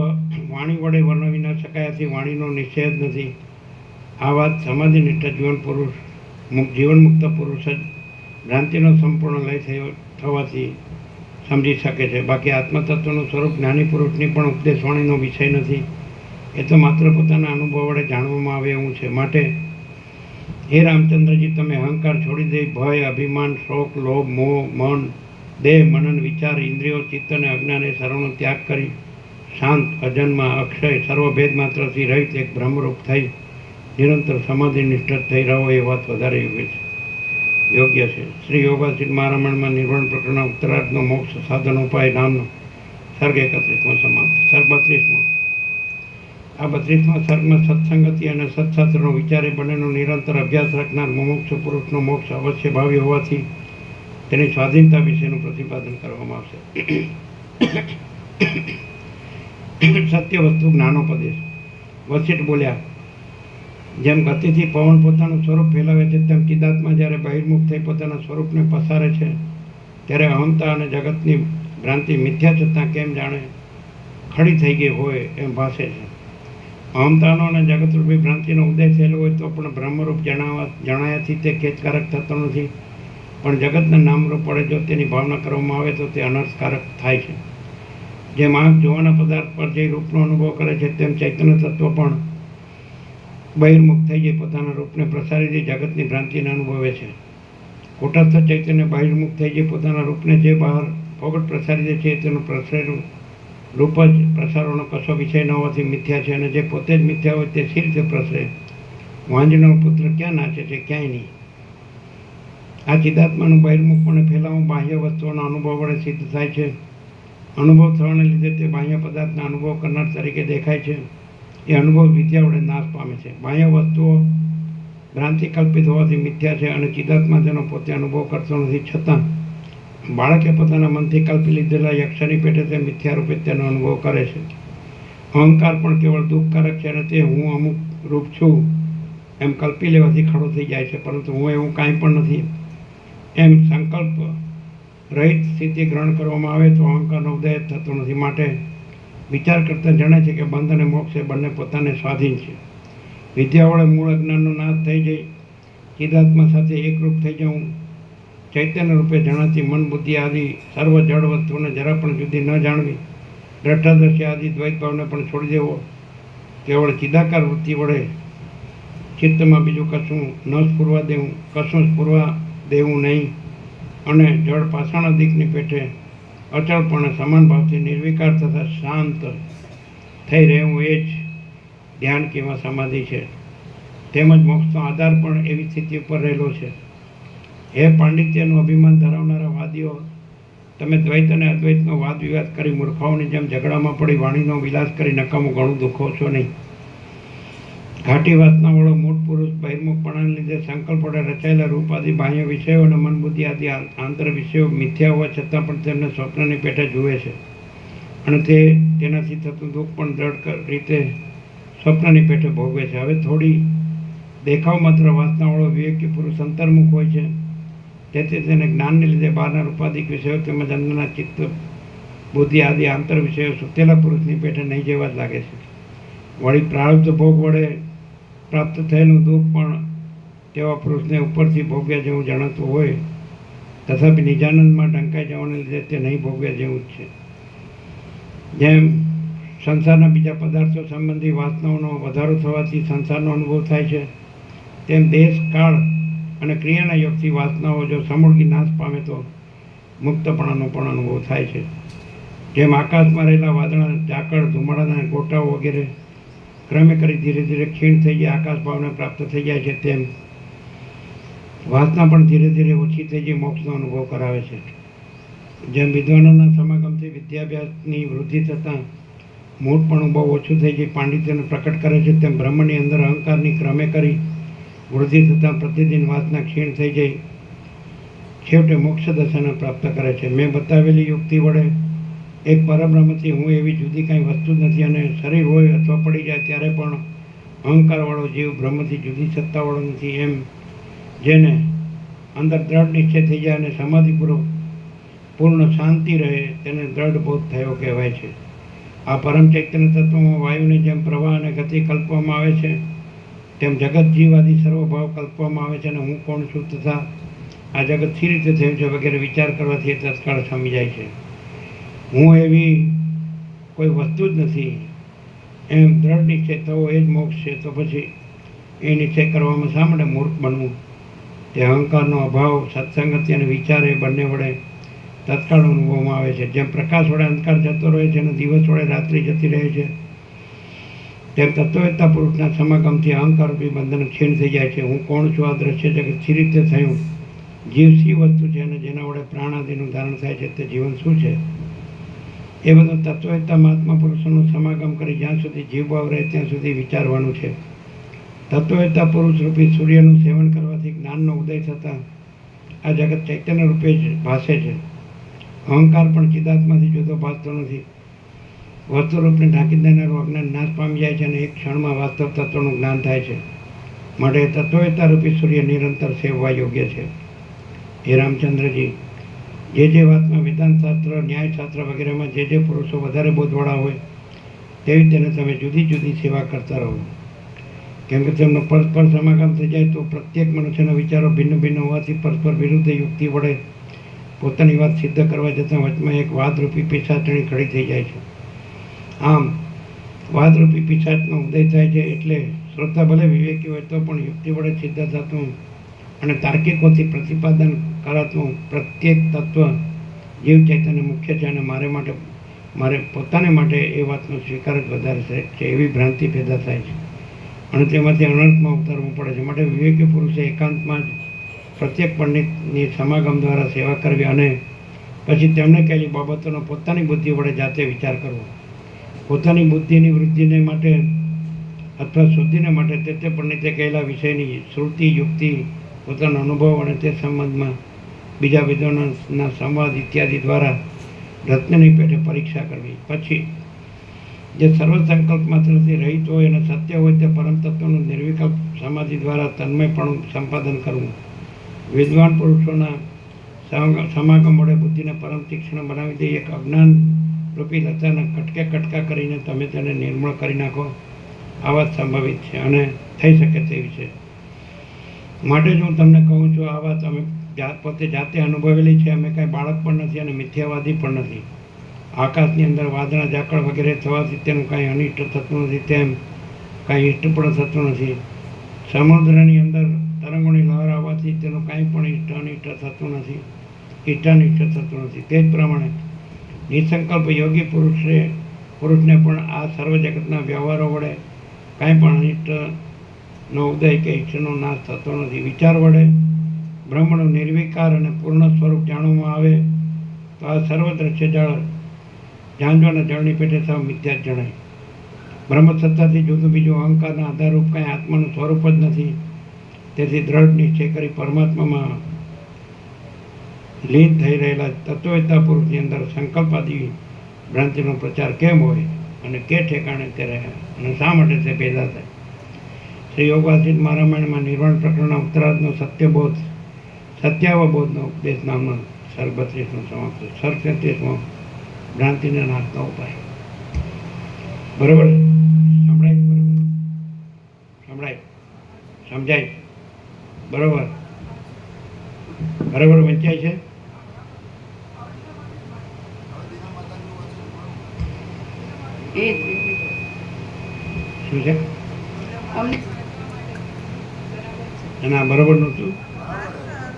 વાણી વડે વર્ણવી ન શકાયાથી વાણીનો નિશ્ચય જ નથી. આ વાત સમાધિનિષ્ઠ જીવનમુક્ત પુરુષ જ ભ્રાંતિનો સંપૂર્ણ લય થવાથી સમજી શકે છે. બાકી આત્મતત્વનું સ્વરૂપ જ્ઞાની પુરુષની પણ ઉપદેશવાણીનો વિષય નથી. એ તો માત્ર પોતાના અનુભવ વડે જાણવામાં આવે એવું છે. માટે હે રામચંદ્રજી, તમે અહંકાર છોડી દઈ ભય, અભિમાન, શોક, લોભ, મોહ, મન, દેહ, મનન, વિચાર, ઇન્દ્રિયો, ચિત્ત અને અજ્ઞાન એ સર્વનો ત્યાગ કરી શાંત, અજન્મ, અક્ષય, સર્વભેદ માત્રથી રહિત એક બ્રહ્મરૂપ થઈ નિરંતર સમાધિ નિષ્ઠ થઈ રહો એ વાત વધારે યોગ્ય છે. શ્રી યોગાસિદ્ધ મહારામાયણમાં નિર્વાણ પ્રકરણના ઉત્તરાર્ધનો મોક્ષ સાધન ઉપાય નામનો સર્ગ 31મો સમાપ્ત. સર્ગ 32મો. આ 32મા સર્ગમાં સત્સંગતિ અને સત્શાસ્ત્રનો વિચાર એ બંનેનો નિરંતર અભ્યાસ રાખનાર મુમુક્ષુ પુરુષનો મોક્ષ અવશ્ય ભાવી હોવાથી તેની સ્વાધીનતા વિશેનું પ્રતિપાદન કરવામાં આવશે. સત્ય વસ્તુ જ્ઞાનોપદેશ. વશિષ્ઠ બોલ્યા, જેમ ગતિથી પવન પોતાનું સ્વરૂપ ફેલાવે છે તેમ ચિદાત્મા જ્યારે બહિર્મુખ થઈ પોતાના સ્વરૂપને પસારે છે ત્યારે અહંતા અને જગતની ભ્રાંતિ મિથ્યા છતાં કેમ જાણે ખડી થઈ ગઈ હોય એમ ભાસે છે. અહંતાનો અને જગતરૂપી ભ્રાંતિનો ઉદય થયેલો હોય તો પણ બ્રહ્મરૂપ જણાયાથી તે ખેદકારક થતો નથી. પણ જગતના નામરૂપ વડે જો તેની ભાવના કરવામાં આવે તો તે અનર્થકારક થાય છે. જેમ આંખ જોવાના પદાર્થ પર જે રૂપનો અનુભવ કરે છે તેમ ચૈતન્ય તત્વ પણ બહિર્મુખ થઈ જઈ પોતાના રૂપને પ્રસારી દઈ જગતની ભ્રાંતિને અનુભવે છે. કુટસ્થ ચૈતન્ય બહિર્મુખ થઈ જઈ પોતાના રૂપને જે બહાર ફોગટ પ્રસારી દે છે તેનું પ્રસરેલું રૂપ જ પ્રસારવાનો કશો વિષય ન હોવાથી મિથ્યા છે અને જે પોતે જ મિથ્યા હોય તે સી રીતે પ્રસરે? વાંજનો પુત્ર ક્યાં નાચે છે? ક્યાંય નહીં. આ ચિદાત્માનું બહિર્મુખપણે ફેલાવું બાહ્ય વસ્તુઓના અનુભવ વડે સિદ્ધ થાય છે. અનુભવ થવાને લીધે તે બાહ્ય પદાર્થના અનુભવ કરનાર તરીકે દેખાય છે. એ અનુભવ વિદ્યા વડે નાશ પામે છે. બાહ્ય વસ્તુઓ ભ્રાંતિ કલ્પિત હોવાથી મિથ્યા છે અને ચિદાત્મા તેનો પોતે અનુભવ કરતો નથી. છતાં બાળકે પોતાના મનથી કલ્પી લીધેલા યક્ષની પેટે તે મિથ્યા રૂપે તેનો અનુભવ કરે છે. અહંકાર પણ કેવળ દુઃખકારક છે અને તે હું અમુક રૂપ છું એમ કલ્પી લેવાથી ખડો થઈ જાય છે. પરંતુ હું એવું કાંઈ પણ નથી એમ સંકલ્પ રહિત સ્થિતિ ગ્રહણ કરવામાં આવે તો અહંકારનો ઉદય થતો નથી. માટે વિચાર કરતાં જણે છે કે બંધ અને મોક્ષ એ બંને પોતાને સ્વાધીન છે. વિદ્યા વડે મૂળ અજ્ઞાનનો નાશ થઈ જાય ચિદાત્મા સાથે એકરૂપ થઈ જવું, ચૈતન્ય રૂપે જણાતી મન બુદ્ધિ આદિ સર્વ જળ વસ્તુઓને જરા પણ જુદી ન જાણવી, દ્રષ્ટાદર્શી આદિ દ્વૈત ભાવને પણ છોડી દેવો, કેવળ ચિદાકાર વૃત્તિ વડે ચિત્તમાં બીજું કશું ન સ્ફુરવા દેવું, કશું સ્ફુરવા દેવું નહીં અને જળ પાષાણ અધિકની પેટે અચળપણે સમાન ભાવથી નિર્વિકાર તથા શાંત થઈ રહેવું એ જ ધ્યાન કેવા સમાધિ છે. તેમજ મોક્ષનો આધાર પણ એવી સ્થિતિ ઉપર રહેલો છે. હે પાંડિત્યનું અભિમાન ધરાવનારા વાદીઓ, તમે દ્વૈત અને અદ્વૈતનો વાદ વિવાદ કરી મૂર્ખાઓની જેમ ઝઘડામાં પડી વાણીનો વિલાસ કરી નકામું ઘણું દુઃખો છો નહીં. ઘાટી વાસનાવાળો મૂળ પુરુષ બહિર્મુખપણાને લીધે સંકલ્પ વડે રચાયેલા રૂપ આદિ બાહ્ય વિષયો અને મન બુદ્ધિ આદિ આંતર વિષયો મિથ્યા હોવા છતાં પણ તેમને સ્વપ્નની પેટે જુએ છે અને તેનાથી થતું દુઃખ પણ દ્રઢ રીતે સ્વપ્નની પેટે ભોગવે છે. હવે થોડી દેખાવ માત્ર વાસનાવાળો વિવેકી પુરુષ અંતર્મુખ હોય છે તેથી તેને જ્ઞાનને લીધે બહારના રૂપાધિક વિષયો તેમજ અંદરના ચિત્ત બુદ્ધિ આદિ આંતર વિષયો સુતેલા પુરુષની પેટે નહીં જેવા જ લાગે છે. વળી પ્રારબ્ધ ભોગ વડે પ્રાપ્ત થયેલું દુઃખ પણ તેવા પુરુષને ઉપરથી ભોગવ્યા જેવું જણાતું હોય તથાપિ નિજાનંદમાં ઢંકાઈ જવાને લીધે તે નહીં ભોગવ્યા જેવું જ છે. જેમ સંસારના બીજા પદાર્થો સંબંધી વાસનાઓનો વધારો થવાથી સંસારનો અનુભવ થાય છે તેમ દેશ, કાળ અને ક્રિયાના યોગથી વાસનાઓ જો સમૂળગી નાશ પામે તો મુક્તપણાનો પણ અનુભવ થાય છે. જેમ આકાશમાં રહેલા વાદળા, ઝાકળ, ધુમાડાના ગોટાઓ વગેરે ક્રમે કરી ધીરે ધીરે ક્ષીણ થઈ જાય, આકાશ ભાવને પ્રાપ્ત થઈ જાય છે, તેમ વાસના પણ ધીરે ધીરે ઓછી થઈ જઈ મોક્ષનો અનુભવ કરાવે છે. જેમ વિદ્વાનોના સમાગમથી વિદ્યાભ્યાસની વૃદ્ધિ થતાં મૂળપણું બહુ ઓછું થઈ જઈ પાંડિત્યને પ્રકટ કરે છે, તેમ બ્રહ્મની અંદર અહંકારની ક્રમે કરી વૃદ્ધિ થતાં પ્રતિદિન વાસના ક્ષીણ થઈ જઈ છેવટે મોક્ષ દશાને પ્રાપ્ત કરે છે. મેં બતાવેલી યુક્તિ વડે એક પરબ્રહ્મથી હું એવી જુદી કાંઈ વસ્તુ જ નથી, અને શરીર હોય અથવા પડી જાય ત્યારે પણ અહંકારવાળો જીવ બ્રહ્મથી જુદી સત્તાવાળો નથી, એમ જેને અંદર દ્રઢ નિશ્ચય થઈ જાય અને સમાધિપૂર્વક પૂર્ણ શાંતિ રહે તેને દ્રઢ બોધ થયો કહેવાય છે. આ પરમ ચૈતન્ય તત્વમાં વાયુની જેમ પ્રવાહ અને ગતિ કલ્પવામાં આવે છે, તેમ જગત જીવ આદિ સર્વભાવ કલ્પવામાં આવે છે, અને હું કોણ છું તથા આ જગત સી રીતે થયું છે વગેરે વિચાર કરવાથી એ તત્કાળ સમજાય છે. હું એવી કોઈ વસ્તુ જ નથી એમ દ્રઢ નિશ્ચય થવો એ જ મોક્ષ છે. તો પછી એ નિશ્ચય કરવામાં શા માટે મૂર્ખ બનવું? તે અહંકારનો અભાવ, સત્સંગતિ અને વિચાર એ બંને વડે તત્કાળ અનુભવમાં આવે છે. જેમ પ્રકાશ વડે અંધકાર જતો રહે છે અને દિવસ વડે રાત્રિ જતી રહે છે, તેમ તત્વવેત્તા પુરુષના સમાગમથી અહંકારરૂપી બંધન ક્ષીણ થઈ જાય છે. હું કોણ છું? આ દ્રશ્ય જગત સી રીતે થયું? જીવ સી વસ્તુ છે અને જેના વડે પ્રાણ આદિનું ધારણ થાય છે તે જીવન શું છે? એ બધું તત્વવેત્તા મહાત્મા પુરુષોનું સમાગમ કરી જ્યાં સુધી જીવભાવ રહે ત્યાં સુધી વિચારવાનું છે. તત્વવેત્તા પુરુષ રૂપી સૂર્યનું સેવન કરવાથી જ્ઞાનનો ઉદય થતાં આ જગત ચૈતન્ય રૂપે જ ભાસે છે. અહંકાર પણ ચિદાત્માથી જુદો ભાસતો નથી. વસ્તુરૂપને ઢાંકી દેનારું અજ્ઞાન નાશ પામી જાય છે અને એક ક્ષણમાં વાસ્તવ તત્વનું જ્ઞાન થાય છે. માટે તત્વવેત્તા રૂપી સૂર્ય નિરંતર સેવવા યોગ્ય છે. હે રામચંદ્રજી, જે વાતમાં વેદાંતશાસ્ત્ર, ન્યાયશાસ્ત્ર વગેરેમાં જે પુરુષો વધારે બોધવાળા હોય તેવી તેને તમે જુદી જુદી સેવા કરતા રહો. કેમ કે તેમનો પરસ્પર સમાગમ થઈ જાય તો પ્રત્યેક મનુષ્યના વિચારો ભિન્ન ભિન્ન હોવાથી પરસ્પર વિરુદ્ધ યુક્તિ વડે પોતાની વાત સિદ્ધ કરવા જતાં વચમાં એક વાદરૂપી પિશાચણી ખડી થઈ જાય છે. આમ વાદરૂપી પિશાચનો ઉદય થાય છે એટલે શ્રોતા ભલે વિવેકી હોય તો પણ યુક્તિ વડે સિદ્ધ થતું અને તાર્કિકોથી પ્રતિપાદન કરાતું પ્રત્યેક તત્વ જીવ ચૈતન્ય મુખ્ય છે અને મારે પોતાને માટે એ વાતનો સ્વીકાર જ વધારે શ્રેષ્ઠ છે એવી ભ્રાંતિ પેદા થાય છે અને તેમાંથી અનર્થમાં ઉતરવું પડે છે. માટે વિવેકી પુરુષે એકાંતમાં જ પ્રત્યેક પંડિતની સમાગમ દ્વારા સેવા કરવી અને પછી તેમને કહેલી બાબતોનો પોતાની બુદ્ધિ વડે જાતે વિચાર કરવો. પોતાની બુદ્ધિની વૃદ્ધિને માટે અથવા શુદ્ધિને માટે તે પંડિતે કહેલા વિષયની શ્રુતિ, યુક્તિ, પોતાનો અનુભવ અને તે સંબંધમાં બીજા વિદ્વાનોના સંવાદ ઇત્યાદિ દ્વારા રત્નની પેટે પરીક્ષા કરવી. પછી જે સર્વ સંકલ્પ માત્રથી રહિત હોય અને સત્ય હોય તે પરમ તત્વનું નિર્વિકલ્પ સમાધિ દ્વારા તન્મયપણું સંપાદન કરવું. વિદ્વાન પુરુષોના સમાગમ વડે બુદ્ધિને પરમ તીક્ષ્ણ બનાવી દઈ એક અજ્ઞાન રૂપી લતાને કટકે કટકા કરીને તમે તેને નિર્મળ કરી નાખો. આ વાત સંભવિત છે અને થઈ શકે તેવી છે. માટે જ હું તમને કહું છું, આ વાત અમે પોતે જાતે અનુભવેલી છે. અમે કાંઈ બાળક પણ નથી અને મિથ્યાવાદી પણ નથી. આકાશની અંદર વાદળા ઝાકળ વગેરે થવાથી તેનું કાંઈ અનિષ્ટ થતું નથી, તેમ કાંઈ ઇષ્ટ પણ થતું નથી. સમુદ્રની અંદર તરંગોની લહેર આવવાથી તેનું કાંઈ પણ ઇષ્ટ અનિષ્ટ થતું નથી, ઇષ્ટાનિષ્ટ થતું નથી. તે જ પ્રમાણે નિસંકલ્પ યોગી પુરુષને પણ આ સર્વ જગતના વ્યવહારો વડે કાંઈ પણ અનિષ્ટનો ઉદય કે ઈષ્ટનો નાશ થતો નથી. વિચાર વડે બ્રહ્મનું નિર્વિકાર અને પૂર્ણ સ્વરૂપ જાણવામાં આવે તો આ સર્વ દ્રશ્ય જળ ઝાંઝવાના જળની પેટે સાવ મિથ્યા જ જણાય. બ્રહ્મ સત્તાથી જુદું બીજું અહંકારના આધારરૂપ કાંઈ આત્માનું સ્વરૂપ જ નથી. તેથી દ્રઢ નિશ્ચય કરી પરમાત્મામાં લીન થઈ રહેલા તત્વવેત્તા પુરુષની અંદર સંકલ્પાદિ ભ્રાંતિનો પ્રચાર કેમ હોય અને કે ઠેકાણે તે રહે અને શા માટે તે પેદા થાય? શ્રી યોગવાસિત રામાયણમાં નિર્વાણ પ્રકરણના ઉત્તરાર્ધનો સત્યાવબોધનો ઉપદેશ નામનો સર્ગ 32નો સમાપ્ત. સર્ગ 33મો ભ્રાંતિના નાશનો ઉપાય. બરોબર સંભળાય? સમજાય? બરોબર વંચાય છે? શું છે? અને આ બરોબર નહોતું,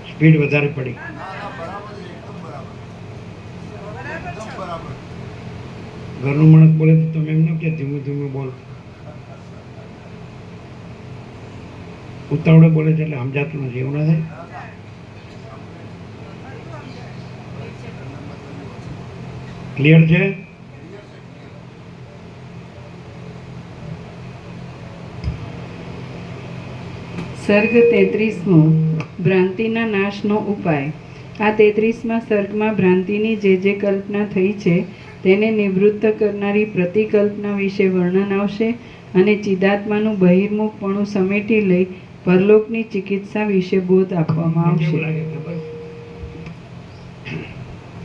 સ્પીડ વધારે પડી. ઘરનું માણસ બોલે તો તમે એમ ન કે ધીમું ધીમું બોલ. ઉતાવળે બોલે છે એટલે સમજાતું નથી, એવું ના થાય? ક્લિયર છે? સર્ગ 33મો ભ્રાંતિના નાશનો ઉપાય. આ 33મા સર્ગમાં ભ્રાંતિની જે કલ્પના થઈ છે તેને નિવૃત્ત કરનારી પ્રતિકલ્પના વિશે વર્ણન આવશે અને ચિદાત્માનું બહિર્મુખપણું સમેટી લઈ પરલોકની ચિકિત્સા વિશે બોધ આપવામાં કેવું આવશે. લાગે ખબર?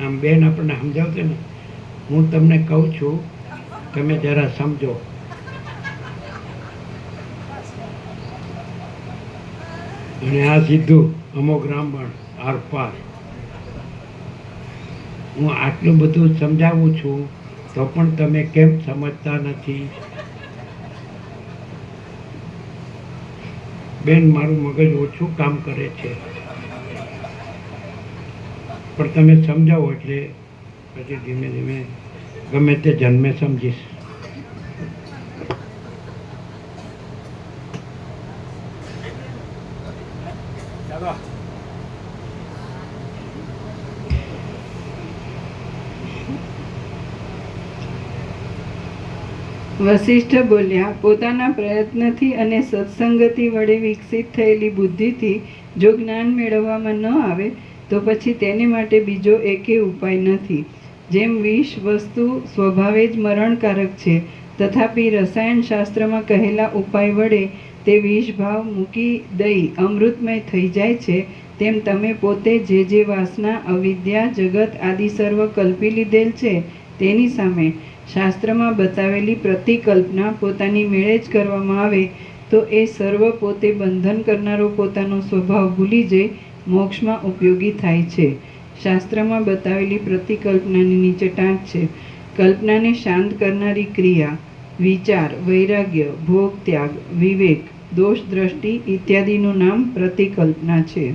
આમ બેન આપણને સમજાવશે ને, હું તમને કહું છું, તમે જરા સમજો. અને આ સીધું અમોઘ રામબણ આરપાર. હું આટલું બધું સમજાવું છું તો પણ તમે કેમ સમજતા નથી? બેન, મારું મગજ ઓછું કામ કરે છે, પણ તમે સમજાવો એટલે પછી ધીમે ધીમે ગમે તે જન્મે સમજીશ. વશિષ્ઠ બોલ્યા, પોતાના પ્રયત્નથી અને સત્સંગતિ વડે વિકસિત થયેલી બુદ્ધિથી જો જ્ઞાન મેળવવામાં ન આવે તો પછી તેને માટે બીજો એકેય ઉપાય નથી. જેમ વિષ વસ્તુ સ્વભાવે જ મરણકારક છે, તથાપિ રસાયણશાસ્ત્રમાં કહેલા ઉપાય વડે તે વિષ ભાવ મૂકી દઈ અમૃતમય થઈ જાય છે, તેમ તમે પોતે જે વાસના, અવિદ્યા, જગત આદિ સર્વ કલ્પી લીધેલ છે તેની સામે શાસ્ત્રમાં બતાવેલી પ્રતિકલ્પના પોતાની મેળે જ કરવામાં આવે તો એ સર્વ પોતે બંધન કરનારો પોતાનો સ્વભાવ ભૂલી જઈ મોક્ષમાં ઉપયોગી થાય છે. શાસ્ત્રમાં બતાવેલી પ્રતિકલ્પનાની નીચે ટાંક છે. કલ્પનાને શાંત કરનારી ક્રિયા, વિચાર, વૈરાગ્ય, ભોગ ત્યાગ, વિવેક, દોષ દ્રષ્ટિ ઇત્યાદિનું નામ પ્રતિકલ્પના છે.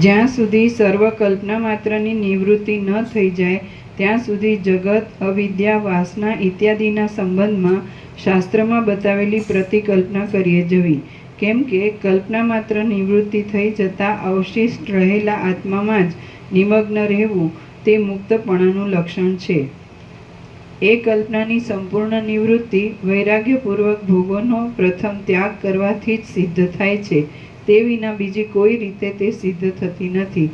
જ્યાં સુધી સર્વ કલ્પના માત્રની નિવૃત્તિ ન થઈ જાય ત્યાં સુધી જગત, અવિદ્યા, વાસના ઇત્યાદિના સંબંધમાં શાસ્ત્રમાં બતાવેલી પ્રતિકલ્પના કરીએ જવી. કેમ કે કલ્પના માત્ર નિવૃત્તિ થઈ જતાં અવશિષ્ટ રહેલા આત્મામાં જ નિમગ્ન રહેવું તે મુક્તપણાનું લક્ષણ છે. એ કલ્પનાની સંપૂર્ણ નિવૃત્તિ વૈરાગ્યપૂર્વક ભોગોનો પ્રથમ ત્યાગ કરવાથી જ સિદ્ધ થાય છે. તે વિના બીજી કોઈ રીતે તે સિદ્ધ થતી નથી.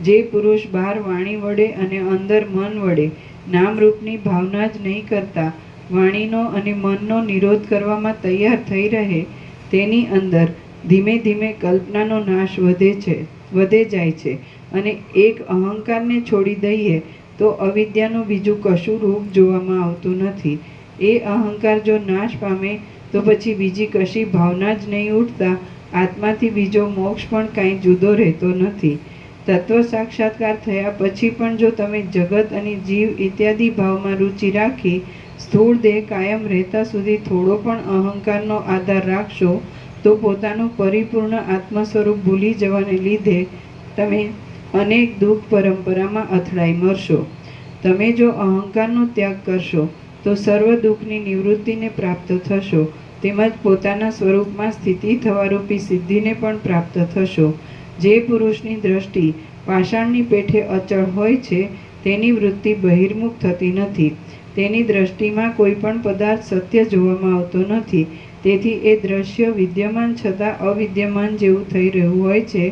જે પુરુષ બહાર વાણી વડે અને અંદર મન વડે નામરૂપની ભાવના જ નહીં કરતા વાણીનો અને મનનો નિરોધ કરવામાં તૈયાર થઈ રહે, તેની અંદર ધીમે ધીમે કલ્પનાનો નાશ વધે જાય છે. અને એક અહંકારને છોડી દઈએ તો અવિદ્યાનું બીજું કશું રૂપ જોવામાં આવતું નથી. એ અહંકાર જો નાશ પામે તો પછી બીજી કશી ભાવના જ નહીં ઉઠતા આત્માથી બીજો મોક્ષ પણ કાંઈ જુદો રહેતો નથી. તત્વ સાક્ષાત્કાર થયા પછી પણ જો તમે જગત અને જીવ ઇત્યાદિ ભાવમાં રુચિ રાખી સ્થૂળ દેહ કાયમ રહેતા સુધી થોડો પણ અહંકારનો આધાર રાખશો તો પોતાનું પરિપૂર્ણ આત્મ સ્વરૂપ ભૂલી જવાને લીધે તમે અનેક દુઃખ પરંપરામાં અથડાઈ મરશો. તમે જો અહંકારનો ત્યાગ કરશો તો સર્વ દુઃખની નિવૃત્તિને પ્રાપ્ત થશો, તેમજ પોતાના સ્વરૂપમાં સ્થિતિ થવારૂપી સિદ્ધિને પણ પ્રાપ્ત થશો. જે પુરુષની દ્રષ્ટિ પાષાણની પેઠે અચળ હોય છે તેની વૃત્તિ બહિર્મુખ થતી નથી. તેની દ્રષ્ટિમાં કોઈ પણ પદાર્થ સત્ય જોવામાં આવતો નથી. તેથી એ દ્રશ્ય વિદ્યમાન છતાં અવિદ્યમાન જેવું થઈ રહ્યું હોય છે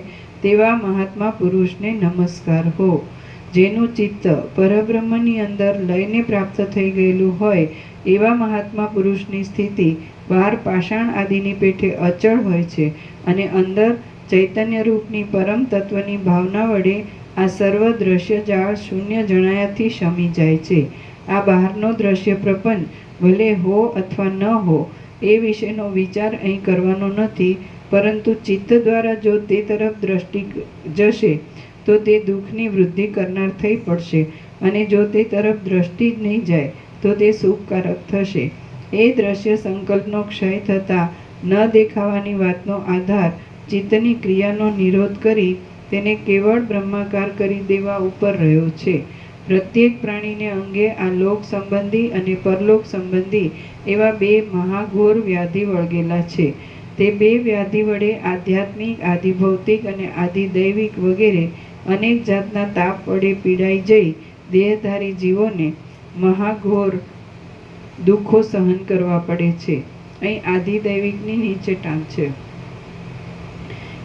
તેવા મહાત્મા પુરુષને નમસ્કાર હો. જેનું ચિત્ત પરબ્રહ્મની અંદર લયને પ્રાપ્ત થઈ ગયેલું હોય એવા મહાત્મા પુરુષની સ્થિતિ બહાર પાષાણ આદિની પેઠે અચળ હોય છે અને અંદર ચૈતન્ય રૂપની પરમ તત્વની ભાવના વડે આ સર્વ દ્રશ્ય જાળ શૂન્ય જણાયાથી શમી જાય છે. આ બહારનો દ્રશ્ય પ્રપંચ ભલે હો અથવા ન હો એ વિશેનો વિચાર અહીં કરવાનો નથી, પરંતુ ચિત્ત દ્વારા જો તે તરફ દ્રષ્ટિ જશે તો તે દુઃખની વૃદ્ધિ કરનાર થઈ પડશે અને જો તે તરફ દ્રષ્ટિ જ નહીં જાય તો તે સુખકારક થશે. એ દ્રશ્ય સંકલ્પનો ક્ષય થતાં ન દેખાવાની વાતનો આધાર ચિત્તની ક્રિયાનો નિરોધ કરી તેને કેવળ બ્રહ્માકાર કરી દેવા ઉપર રહ્યો છે. પ્રત્યેક પ્રાણીને અંગે આ લોક સંબંધી અને પરલોક સંબંધી એવા બે મહાઘોર વ્યાધિ વળગેલા છે. તે બે વ્યાધિ વડે આધ્યાત્મિક, આધિભૌતિક અને આધિદૈવિક વગેરે અનેક જાતના તાપ વડે પીડાઈ જઈ દેહધારી જીવોને મહાઘોર દુઃખો સહન કરવા પડે છે. અહીં આધિદૈવિકની નીચે ટાંક છે.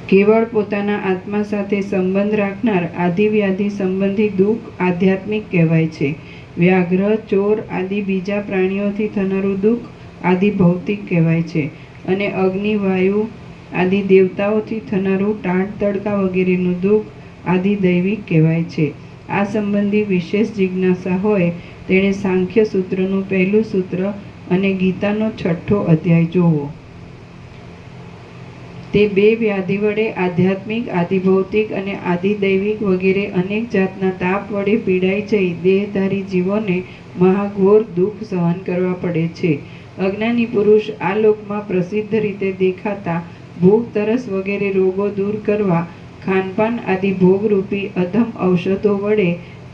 કેવળ પોતાના આત્મા સાથે સંબંધ રાખનાર આધિવ્યાધિ સંબંધી દુઃખ આધ્યાત્મિક કહેવાય છે. વ્યાઘ્ર, ચોર આદિ બીજા પ્રાણીઓથી થનારું દુઃખ આધિભૌતિક કહેવાય છે. અને અગ્નિ, વાયુ આદિ દેવતાઓથી થનારું ટાઢ તડકા વગેરેનું દુઃખ આધિદૈવિક કહેવાય છે. આ સંબંધી વિશેષ જિજ્ઞાસા હોય તેણે સાંખ્ય સૂત્રનું પહેલું સૂત્ર અને ગીતાનો 6થો અધ્યાય જોવો. તે બે વ્યાધિ વડે આધ્યાત્મિક, આધિભૌતિક અને આધિદૈવિક વગેરે અનેક જાતના તાપ વડે પીડાઈ જઈ દેહધારી જીવોને મહાઘોર દુઃખ સહન કરવા પડે છે. અજ્ઞાની પુરુષ આ લોકમાં પ્રસિદ્ધ રીતે દેખાતા ભૂખ, તરસ વગેરે રોગો દૂર કરવા ખાનપાન આદિ ભોગરૂપી અધમ ઔષધો વડે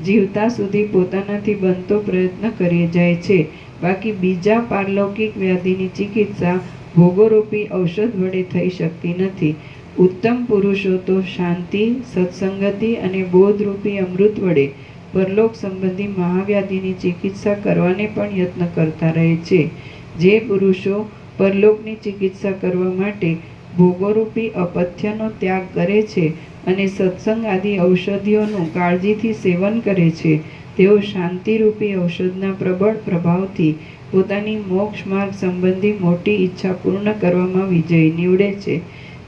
જીવતા સુધી પોતાનાથી બનતો પ્રયત્ન કરી જાય છે. બાકી બીજા પારલૌકિક વ્યાધિની ચિકિત્સા ભોગોરૂપી ઔષધ વડે થઈ શકતી નથી. ઉત્તમ પુરુષો તો શાંતિ, સત્સંગતિ અને બોધરૂપી અમૃત વડે પરલોક સંબંધી મહાવ્યાધિની ચિકિત્સા કરવાને પણ યત્ન કરતા રહે છે. જે પુરુષો પરલોકની ચિકિત્સા કરવા માટે ભોગોરૂપી અપથ્યનો ત્યાગ કરે છે અને સત્સંગ આદિ ઔષધિઓનું કાળજીથી સેવન કરે છે, તેઓ શાંતિરૂપી ઔષધના પ્રબળ પ્રભાવથી પોતાની મોક્ષ માર્ગ સંબંધી મોટી ઈચ્છા પૂર્ણ કરવામાં વિજય નીવડે છે.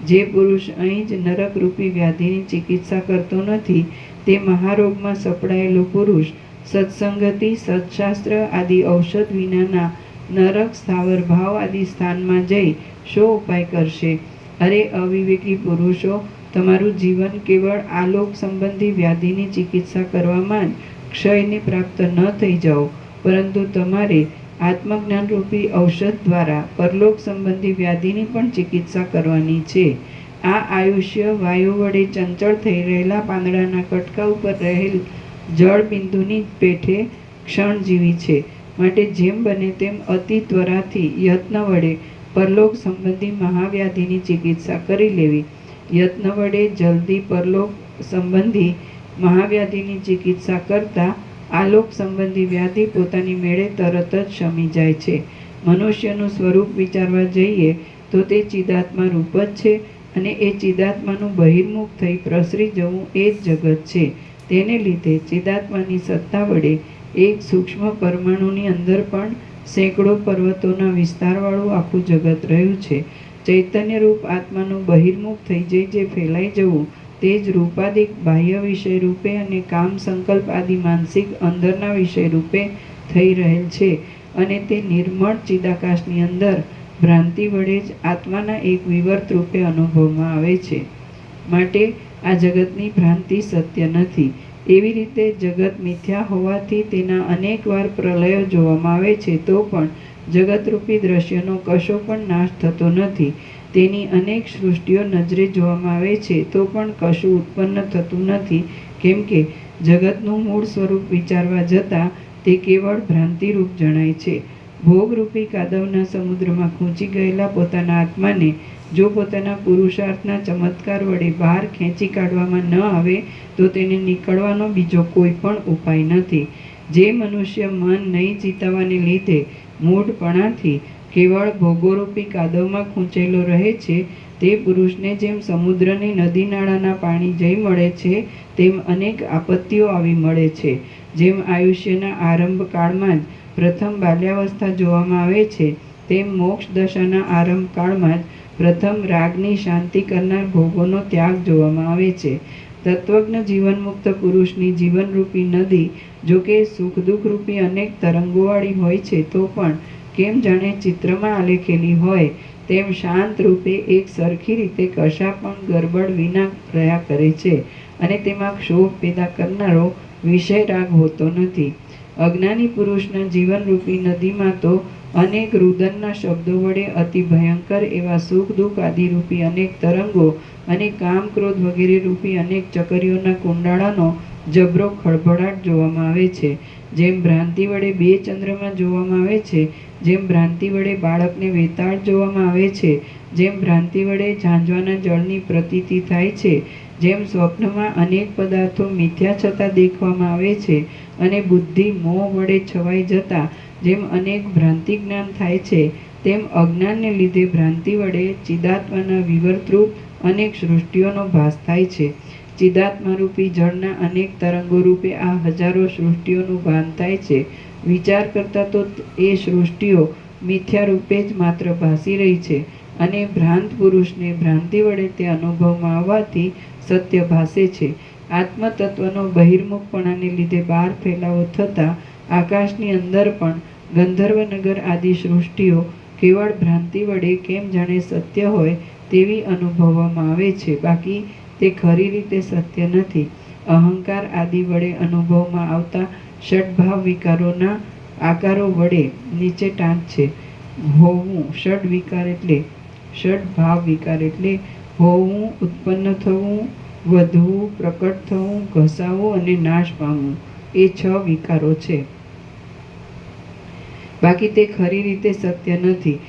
જે પુરુષ અહીં જ નરકરૂપી વ્યાધિની ચિકિત્સા કરતો નથી તે મહારોગમાં સપડાયેલો પુરુષ સત્સંગતિ, સત્શાસ્ત્ર આદિ ઔષધ વિનાના નરક, સ્થાવર ભાવ આદિ સ્થાનમાં જઈ શો ઉપાય કરશે? અરે અવિવેકી પુરુષો, તમારું જીવન કેવળ આલોક સંબંધી વ્યાધિની ચિકિત્સા કરવામાં જ ક્ષયને પ્રાપ્ત ન થઈ જાઓ, પરંતુ તમારે આત્મજ્ઞાનરૂપી ઔષધ દ્વારા પરલોક સંબંધી વ્યાધિની પણ ચિકિત્સા કરવાની છે. આ આયુષ્ય વાયુ વડે ચંચળ થઈ રહેલા પાંદડાના કટકા ઉપર રહેલ જળ બિંદુની પેઠે ક્ષણજીવી છે. માટે જેમ બને તેમ અતિ ત્વરાથી યત્ન વડે પરલોક સંબંધી મહાવ્યાધિની ચિકિત્સા કરી લેવી. યત્ન વડે જલ્દી પરલોક સંબંધી મહાવ્યાધિની ચિકિત્સા કરતાં આલોક સંબંધી વ્યાધિ પોતાની મેળે તરત જ શમી જાય છે. મનુષ્યનું સ્વરૂપ વિચારવા જઈએ તો તે ચિદાત્મા રૂપ જ છે અને એ ચિદાત્માનું બહિર્મુખ થઈ પ્રસરી જવું એ જ જગત છે. તેને લીધે ચિદાત્માની સત્તા વડે એક સૂક્ષ્મ પરમાણુની અંદર પણ સેંકડો પર્વતોના વિસ્તારવાળું આખું જગત રહ્યું છે. ચૈતન્યરૂપ આત્માનું બહિર્મુખ થઈ જઈ જે ફેલાઈ જવું તે જ રૂપાદિક બાહ્ય વિષય રૂપે અને કામ સંકલ્પ આદિ માનસિક અંદરના વિષય રૂપે થઈ રહેલ છે અને તે નિર્મળ ચિદાકાશની અંદર ભ્રાંતિ વડે જ આત્માના એક વિવર્ત રૂપે અનુભવમાં આવે છે. માટે આ જગતની ભ્રાંતિ સત્ય નથી. એવી રીતે જગત મિથ્યા હોવાથી તેના અનેક વાર પ્રલયો જોવામાં આવે છે તો પણ જગતરૂપી દ્રશ્યનો કશો પણ નાશ થતો નથી. તેની અનેક સૃષ્ટિઓ નજરે જોવામાં આવે છે તો પણ કશું ઉત્પન્ન થતું નથી, કેમ કે જગતનું મૂળ સ્વરૂપ વિચારવા જતાં તે કેવળ ભ્રાંતિરૂપ જણાય છે. ભોગરૂપી કાદવના સમુદ્રમાં ખૂંચી ગયેલા પોતાના આત્માને જો પોતાના પુરુષાર્થના ચમત્કાર વડે બહાર ખેંચી કાઢવામાં ન આવે તો તેને નીકળવાનો બીજો કોઈ પણ ઉપાય નથી. જે મનુષ્ય મન નહીં જીતાવાને લીધે મૂઢપણાથી કેવળ ભોગોરૂપી કાદવમાં ખૂંચેલો રહે છે તે પુરુષને જેમ સમુદ્રની નદી નાળાના પાણી જઈ મળે છે તેમ અનેક આપત્તિઓ આવી મળે છે. જેમ આયુષ્યના આરંભ કાળમાં જ પ્રથમ બાલ્યાવસ્થા જોવામાં આવે છે તેમ મોક્ષ દશાના આરંભ કાળમાં જ પ્રથમ રાગની શાંતિ કરનાર ભોગોનો ત્યાગ જોવામાં આવે છે. તત્વજ્ઞ જીવનમુક્ત પુરુષની જીવનરૂપી નદી જો કે સુખ દુઃખ રૂપી અનેક તરંગોવાળી હોય છે તો પણ કેમ જાણે ચિત્રમાં આલેખેલી હોય તેમ શાંત રૂપે એક સરખી રીતે કશા પણ ગરબડ વિના રહ્યા કરે છે અને તેમાં ક્ષોભ પેદા કરનારો વિષય રાગ હોતો નથી. અજ્ઞાની પુરુષના જીવનરૂપી નદીમાં તો અનેક રુદનના શબ્દો વડે અતિ ભયંકર એવા સુખ દુઃખ આદિરૂપી અનેક તરંગો અને કામ ક્રોધ વગેરે રૂપી અનેક ચકરીઓના કુંડાળાનો જબરો ખળભળાટ જોવામાં આવે છે. જેમ ભ્રાંતિ વડે બે ચંદ્રમાં જોવામાં આવે છે, જેમ ભ્રાંતિ વડે બાળકને વેતાળ જોવામાં આવે છે, જેમ ભ્રાંતિ વડે ઝાંઝવાના જળની પ્રતીતિ થાય છે, જેમ સ્વપ્નમાં અનેક પદાર્થો મિથ્યા છતાં દેખવામાં આવે છે અને બુદ્ધિ મોહ વડે છવાઈ જતા જેમ અનેક ભ્રાંતિ જ્ઞાન થાય છે, તેમ અજ્ઞાનને લીધે ભ્રાંતિ વડે ચિદાત્માના વિવર્તરૂપ અનેક સૃષ્ટિઓનો ભાસ થાય છે. ચિદાત્મારૂપી જળના અનેક તરંગો રૂપે આ હજારો સૃષ્ટિઓનું ભાન થાય છે. વિચાર કરતા તો એ સૃષ્ટિઓ મિથ્યા રૂપે જ માત્ર ભાસી રહી છે અને ભ્રાંત પુરુષને ભ્રાંતિ વડે તે અનુભવમાં આવવાથી સત્ય ભાસે છે. આત્મતત્વનો બહિર્મુખપણાને લીધે બહાર ફેલાવો થતાં આકાશની અંદર પણ ગંધર્વનગર આદિ સૃષ્ટિઓ કેવળ ભ્રાંતિ વડે કેમ જાણે સત્ય હોય તેવી અનુભવવામાં આવે છે, બાકી તે ખરી રીતે સત્ય નથી. અહંકાર આદિ વડે અનુભવમાં આવતા ષડભાવ વિકારોના આકારો વડે નીચે ટાંચ છે. હોવું ષડભાવ વિકાર એટલે હોવું, ઉત્પન્ન થવું, વધવું, પ્રકટ થવું, ઘસાવું અને નાશ પામવું એ 6 વિકારો છે, બાકી તે ખરી રીતે સત્ય નથી.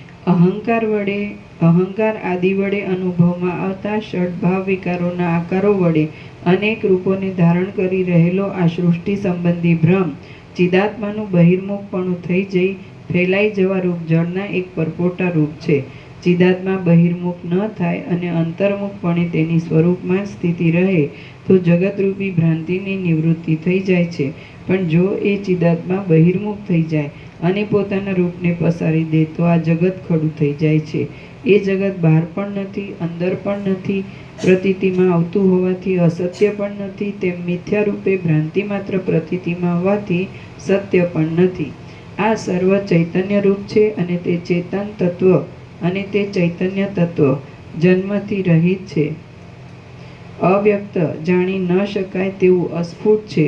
અહંકાર આદિ વડે અનુભવમાં આવતા ષડભાવ વિકારોના આકારો વડે અનેક રૂપોને ધારણ કરી રહેલો આ સૃષ્ટિ સંબંધી ભ્રમ ચિદાત્માનું બહિર્મુખપણું થઈ જઈ ફેલાઈ જવા રૂપ જળના એક પરપોટા રૂપ છે. ચિદાત્મા બહિર્મુખ ન થાય અને અંતર્મુખપણે તેની સ્વરૂપમાં સ્થિતિ રહે તો જગતરૂપી ભ્રાંતિની નિવૃત્તિ થઈ જાય છે. પણ જો એ ચિદાત્મા બહિર્મુખ થઈ જાય અને પોતાના રૂપને પસારી દે તો આ જગત ખડું થઈ જાય છે. એ જગત બહાર પણ નથી, અંદર પણ નથી, પ્રતીતિમાં આવતું હોવાથી અસત્ય પણ નથી, તેમ મિથ્યા રૂપે ભ્રાંતિ માત્ર પ્રતીતિમાં હોવાથી સત્ય પણ નથી. આ સર્વ ચૈતન્ય રૂપ છે અને તે ચેતન તત્વ અને તે ચૈતન્ય તત્વ જન્મથી રહિત છે. અવ્યક્ત, જાણી ન શકાય તેવું અસ્ફુટ છે,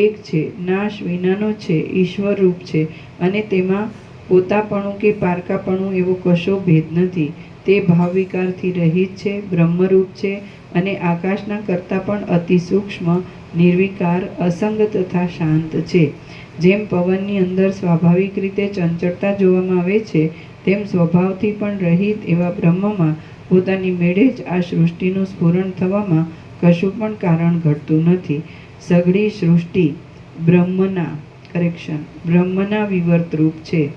એક છે, નાશ વિનાનો છે, ઈશ્વર રૂપ છે અને તેમાં પોતાપણું કે પારકાપણું એવો કશો ભેદ નથી. તે ભાવવિકારથી રહિત છે, બ્રહ્મરૂપ છે અને આકાશના કરતાં પણ અતિ સૂક્ષ્મ, નિર્વિકાર, અસંગ તથા શાંત છે. જેમ પવનની અંદર સ્વાભાવિક રીતે ચંચળતા જોવામાં આવે છે, તેમ સ્વભાવથી પણ રહિત એવા બ્રહ્મમાં પોતાની મેળે જ આ સૃષ્ટિનું સ્ફુરણ થવામાં કશું પણ કારણ ઘટતું નથી. સઘળી સૃષ્ટિ બ્રહ્મના વિવર્તરૂપ છે.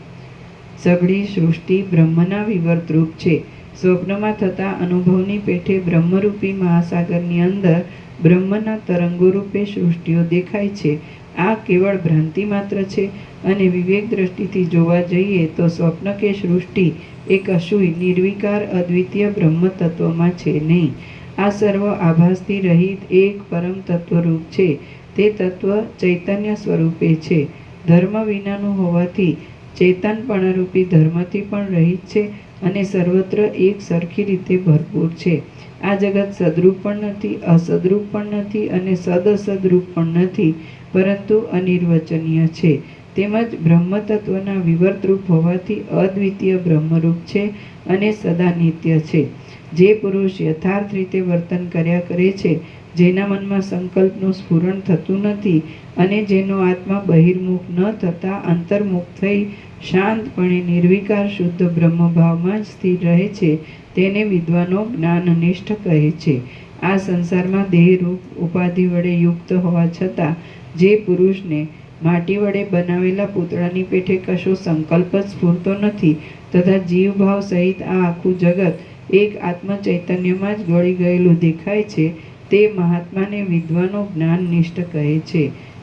સઘળી સૃષ્ટિ બ્રહ્મના વિવર્તરૂપ છે. સ્વપ્નમાં થતા અનુભવની પેઠે બ્રહ્મરૂપી મહાસાગરની અંદર બ્રહ્મના તરંગો રૂપે સૃષ્ટિઓ દેખાય છે. આ કેવળ ભ્રાંતિ માત્ર છે અને વિવેક દ્રષ્ટિથી જોવા જઈએ તો સ્વપ્ન કે સૃષ્ટિ એ કશુંય નિર્વિકાર અદ્વિતીય બ્રહ્મ તત્વમાં છે નહીં. આ સર્વ આભાસથી રહિત એક પરમ તત્વરૂપ છે. તે તત્વ ચૈતન્ય સ્વરૂપે છે. ધર્મ વિનાનું હોવાથી ચેતનપણારૂપી ધર્મથી પણ રહિત છે અને સર્વત્ર એક સરખી રીતે ભરપૂર છે. આ જગત સદરૂપ પણ નથી, અસદરૂપ પણ નથી અને સદઅસદરૂપ પણ નથી, પરંતુ અનિર્વચનીય છે. તેમજ બ્રહ્મતત્વના વિવર્તરૂપ હોવાથી અદ્વિતીય બ્રહ્મરૂપ છે અને સદા નિત્ય છે. જે પુરુષ યથાર્થ રીતે વર્તન કર્યા કરે છે, જેના મનમાં સંકલ્પનું સ્ફુરણ થતું નથી અને જેનો આત્મા બહિર્મુખ ન થતાં અંતર્મુખ થઈ શાંતપણે નિર્વિકાર શુદ્ધ બ્રહ્મભાવમાં જ સ્થિર રહે છે, તેને વિદ્વાનો જ્ઞાનનિષ્ઠ કહે છે. આ સંસારમાં દેહરૂપ ઉપાધિ વડે યુક્ત હોવા છતાં જે પુરુષને માટી વડે બનાવેલા પૂતળાની પેઠે કશો સંકલ્પ જ સ્ફૂરતો નથી તથા જીવભાવ સહિત આ આખું જગત એક આત્મ ચૈતન્યમાં જ ગળી ગયેલું દેખાય છે, તે મહાત્માને વિદ્વાનો જ્ઞાનનિષ્ઠ કહે છે.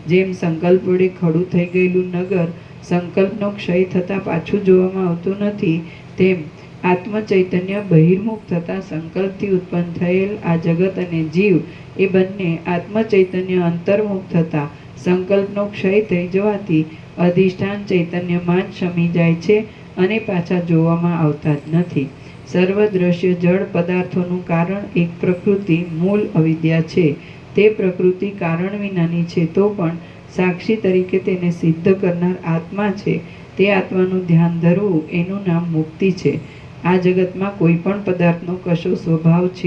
જેમ સંકલ્પ વડે ખડું થઈ ગયેલું નગર સંકલ્પનો ક્ષય થતાં પાછું જોવામાં આવતું નથી, તેમ આત્મ ચૈતન્ય બહિર્મુખ થતાં સંકલ્પથી ઉત્પન્ન થયેલ આ જગત અને જીવ એ બંને આત્મ ચૈતન્ય અંતર્મુખ થતાં સંકલ્પનો ક્ષય થઈ જવાથી અધિષ્ઠાન ચૈતન્યમાં જ શમી જાય છે અને પાછા જોવામાં આવતા જ નથી. સર્વ દ્રશ્ય જળ પદાર્થોનું કારણ એક પ્રકૃતિ મૂળ અવિદ્યા છે. તે પ્રકૃતિ કારણ વિનાની છે તો પણ સાક્ષી તરીકે તેને સિદ્ધ કરનાર આત્મા છે. તે આત્માનું ધ્યાન ધરવું એનું નામ મુક્તિ છે. આ જગતમાં કોઈ પણ પદાર્થનો કશો સ્વભાવ જ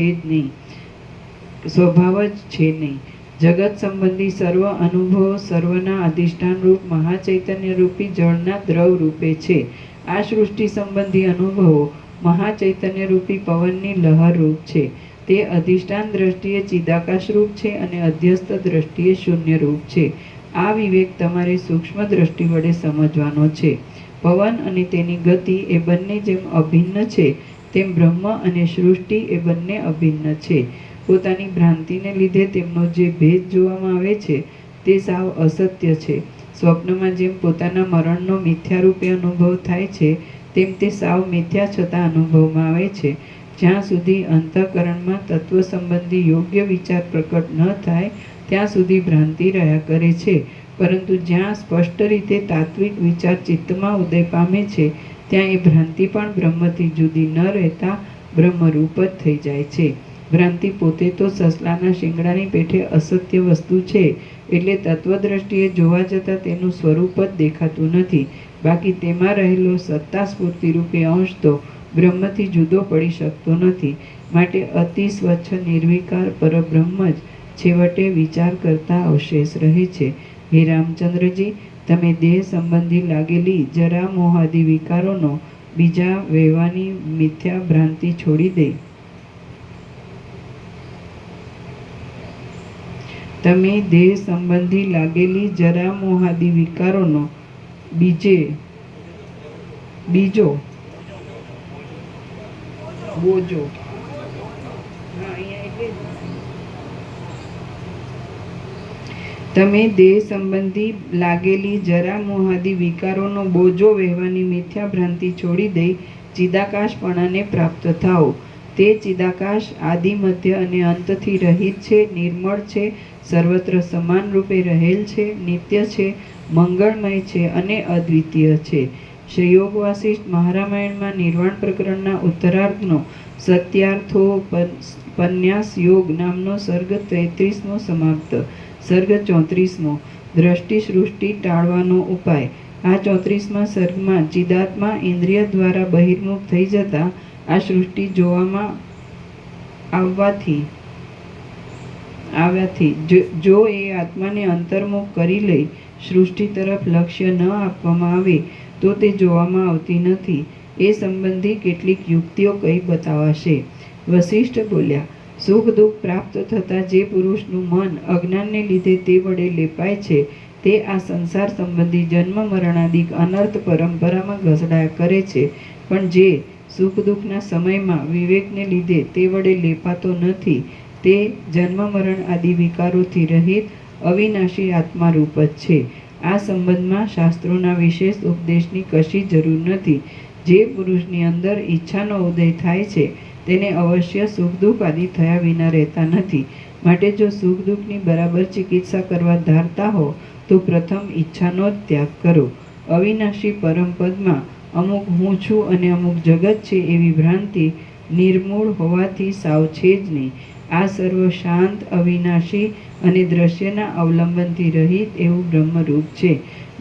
છે નહીં. જગત સંબંધી સર્વ અનુભવો સર્વના અધિષ્ઠાન રૂપ મહાચૈતન્ય રૂપી જળના દ્રવ રૂપે છે. આ સૃષ્ટિ સંબંધી અનુભવો મહાચૈતન્ય રૂપી પવનની લહર રૂપ છે. તે અધિષ્ઠાન દ્રષ્ટિએ ચિદાકાશ રૂપ છે અને અધ્યસ્થ દ્રષ્ટિએ શૂન્ય રૂપ છે. આ વિવેક તમારે સૂક્ષ્મ દ્રષ્ટિ વડે સમજવાનો છે. પવન અને તેની ગતિ એ બંને જેમ અભિન્ન છે, તેમ બ્રહ્મ અને સૃષ્ટિ એ બંને અભિન્ન છે. પોતાની ભ્રાંતિને લીધે તેમનો જે ભેદ જોવામાં આવે છે તે સાવ અસત્ય છે. સ્વપ્નમાં જેમ પોતાના મરણનો મિથ્યારૂપે અનુભવ થાય છે, તેમ તે સાવ મિથ્યા છતાં અનુભવમાં આવે છે. જ્યાં સુધી અંતઃકરણમાં તત્વ સંબંધી યોગ્ય વિચાર પ્રકટ ન થાય ત્યાં સુધી ભ્રાંતિ રહ્યા કરે છે. પરંતુ જ્યાં સ્પષ્ટ રીતે તાત્વિક વિચાર ચિત્તમાં ઉદય પામે છે, ત્યાં એ ભ્રાંતિ પણ બ્રહ્મથી જુદી ન રહેતા બ્રહ્મરૂપ જ થઈ જાય છે. ભ્રાંતિ પોતે તો સસલાના શિંગડાની પેઠે અસત્ય વસ્તુ છે, એટલે તત્વદ્રષ્ટિએ જોવા જતાં તેનું સ્વરૂપ જ દેખાતું નથી. બાકી તેમાં રહેલો સત્તા સ્ફૂર્તિરૂપી અંશ તો બ્રહ્મથી જુદો પડી શકતો નથી. માટે અતિ સ્વચ્છ નિર્વિકાર પરબ્રહ્મ જ છેવટે વિચાર કરતા અવશેષ રહે છે. હે રામચંદ્રજી, તમે દેહ સંબંધી લાગેલી જરા મોહાદી વિકારોનો બીજા વહેવાની મિથ્યા ભ્રાંતિ છોડી દે. તમે દેહ સંબંધી લાગેલી જરા મોહાદી વિકારોનો બીજો બોજો તમે દેહ સંબંધી લાગેલી જરા મોહાદી વિકારોનો બોજો વહેવાની મિથ્યા ભ્રાંતિ છોડી દઈ ચિદાકાશપણાને પ્રાપ્ત થાઓ. તે ચિદાકાશ આદિ મધ્ય અને અંતથી રહિત છે, નિર્મળ છે, સર્વત્ર સમાન રૂપે રહેલ છે, નિત્ય છે, મંગળમય છે અને અદ્વિતીય છે. શ્રી યોગ વાસિષ્ઠ મહારામાયણમાં નિર્વાણ પ્રકરણના ઉત્તરાર્ધનો સત્યાર્થોપન્યાસ યોગ નામનો સર્ગ 33મો સમાપ્ત. સર્ગ 34મો દ્રષ્ટિ સૃષ્ટિ ટાળવાનો ઉપાય. આ 34મા સર્ગમાં ચિદાત્મા ઇન્દ્રિય દ્વારા બહિર્મુખ થઈ જતા આ સૃષ્ટિ જોવામાં આવ્યાથી જો એ આત્માને અંતર્મુખ કરી લઈ સૃષ્ટિ તરફ લક્ષ્ય ન આપવામાં આવે તો તે જોવામાં આવતી નથી. એ સંબંધી કેટલીક યુક્તિઓ કહી બતાવાશે. વસિષ્ઠ બોલ્યા, સુખ દુઃખ પ્રાપ્ત થતાં જે પુરુષનું મન અજ્ઞાનને લીધે તે વડે લેપાય છે, તે આ સંસાર સંબંધી જન્મ મરણાદિક અનર્થ પરંપરામાં ઘસડાયા કરે છે. પણ જે સુખ દુઃખના સમયમાં વિવેકને લીધે તે વડે લેપાતો નથી, તે જન્મ મરણ આદિ વિકારોથી રહિત અવિનાશી આત્મારૂપ જ છે. આ સંબંધમાં શાસ્ત્રોના વિશેષ ઉપદેશની કશી જરૂર નથી. જે પુરુષની અંદર ઈચ્છાનો ઉદય થાય છે તેને અવશ્ય સુખ દુઃખ આદિ થયા વિના રહેતા નથી. માટે જો સુખ દુઃખની બરાબર ચિકિત્સા કરવા ધારતા હો તો પ્રથમ ઈચ્છાનો જ ત્યાગ કરો. અવિનાશી પરમપદમાં અમુક હું છું અને અમુક જગત છે એવી ભ્રાંતિ નિર્મૂળ હોવાથી સાવ છે જ નહીં. આ સર્વ શાંત, અવિનાશી અને દ્રશ્યના અવલંબનથી રહિત એવું બ્રહ્મરૂપ છે.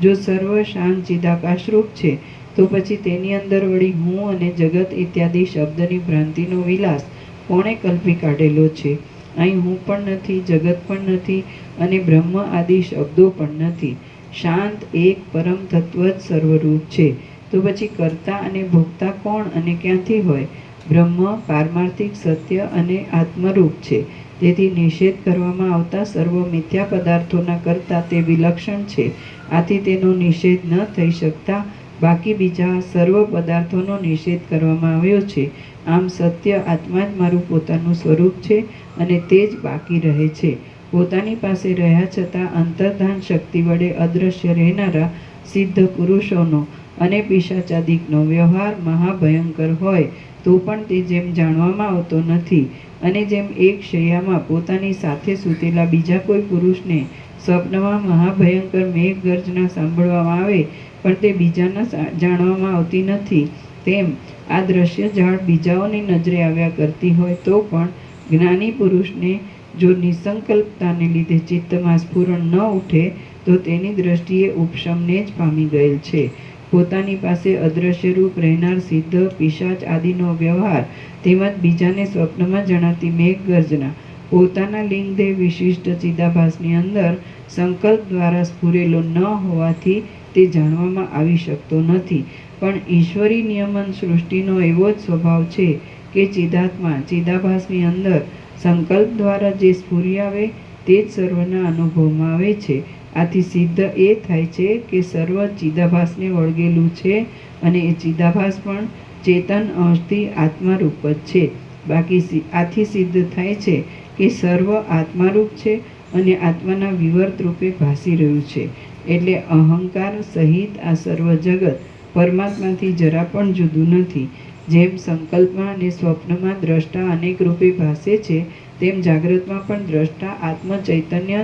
જો સર્વ શાંત ચિદાકાશરૂપ છે તો પછી તેની અંદર વળી હું અને જગત ઇત્યાદિ શબ્દની ભ્રાંતિનો વિલાસ કોણે કલ્પી કાઢેલો છે? અહીં હું પણ નથી, જગત પણ નથી અને બ્રહ્મ આદિ શબ્દો પણ નથી. શાંત એક પરમ તત્વ જ સર્વરૂપ છે. તો પછી કર્તા અને ભોગતા કોણ અને ક્યાંથી હોય? બ્રહ્મ પારમાર્થિક સત્ય અને આત્મરૂપ છે. તેથી નિષેધ કરવામાં આવતા સર્વ મિથ્યા પદાર્થોના કરતા તે વિલક્ષણ છે. આથી તેનો નિષેધ ન થઈ શકતા બાકી બીજા સર્વ પદાર્થોનો નિષેધ કરવામાં આવ્યો છે. આમ સત્ય આત્મા જ મારું પોતાનું સ્વરૂપ છે અને તે જ બાકી રહે છે. પોતાની પાસે રહ્યા છતાં અંતર્ધાન શક્તિ વડે અદ્રશ્ય રહેનારા સિદ્ધ પુરુષોનો અને પિશાચાદિકનો વ્યવહાર મહાભયંકર હોય તો પણ તે જેમ જાણવામાં આવતો નથી અને જેમ એક શૈયામાં પોતાની સાથે સૂતેલા બીજા કોઈ પુરુષને સ્વપ્નમાં મહાભયંકર મેઘગર્જના સાંભળવામાં આવે પણ તે બીજાના જાણવામાં આવતી નથી, તેમ આ દ્રશ્ય ઝાડ બીજાઓની નજરે આવ્યા કરતી હોય તો પણ જ્ઞાની પુરુષને જો નિસંકલ્પતાને લીધે ચિત્તમાં સ્ફુરણ ન ઉઠે તો તેની દ્રષ્ટિએ ઉપશમને જ પામી ગયેલ છે. પોતાની પાસે અદ્રશ્ય રૂપ રહેનાર સિદ્ધ, પિશાચ આદિનો વ્યવહાર, તેમજ બીજાને સ્વપ્નમાં જણાતી મેઘગર્જના પોતાના લિંગદેહ વિશિષ્ટ ચિદાભાસની અંદર સંકલ્પ દ્વારા સ્ફુરેલો ન હોવાથી તે જાણવામાં આવી શકતો નથી. પણ ઈશ્વરી નિયમન સૃષ્ટિનો એવો જ સ્વભાવ છે કે ચિદાત્મા ચિદાભાસની અંદર સંકલ્પ દ્વારા જે સ્ફુરી આવે તે જ સર્વના અનુભવમાં આવે છે. આથી સિદ્ધ એ થાય છે કે સર્વ ચિદાભાસને વળગેલું છે અને એ ચિદાભાસ પણ ચેતન અંશથી આત્મારૂપ જ છે. બાકી આથી સિદ્ધ થાય છે કે સર્વ આત્મારૂપ છે અને આત્માના વિવર્ત રૂપે ભાસી રહ્યું છે. એટલે અહંકાર સહિત આ સર્વ જગત પરમાત્માથી જરા પણ જુદું નથી. જેમ સંકલ્પમાં અને સ્વપ્નમાં દ્રષ્ટા અનેક રૂપે ભાસે છે, તેમ જાગ્રતમાં પણ દ્રષ્ટા આત્મ ચૈતન્ય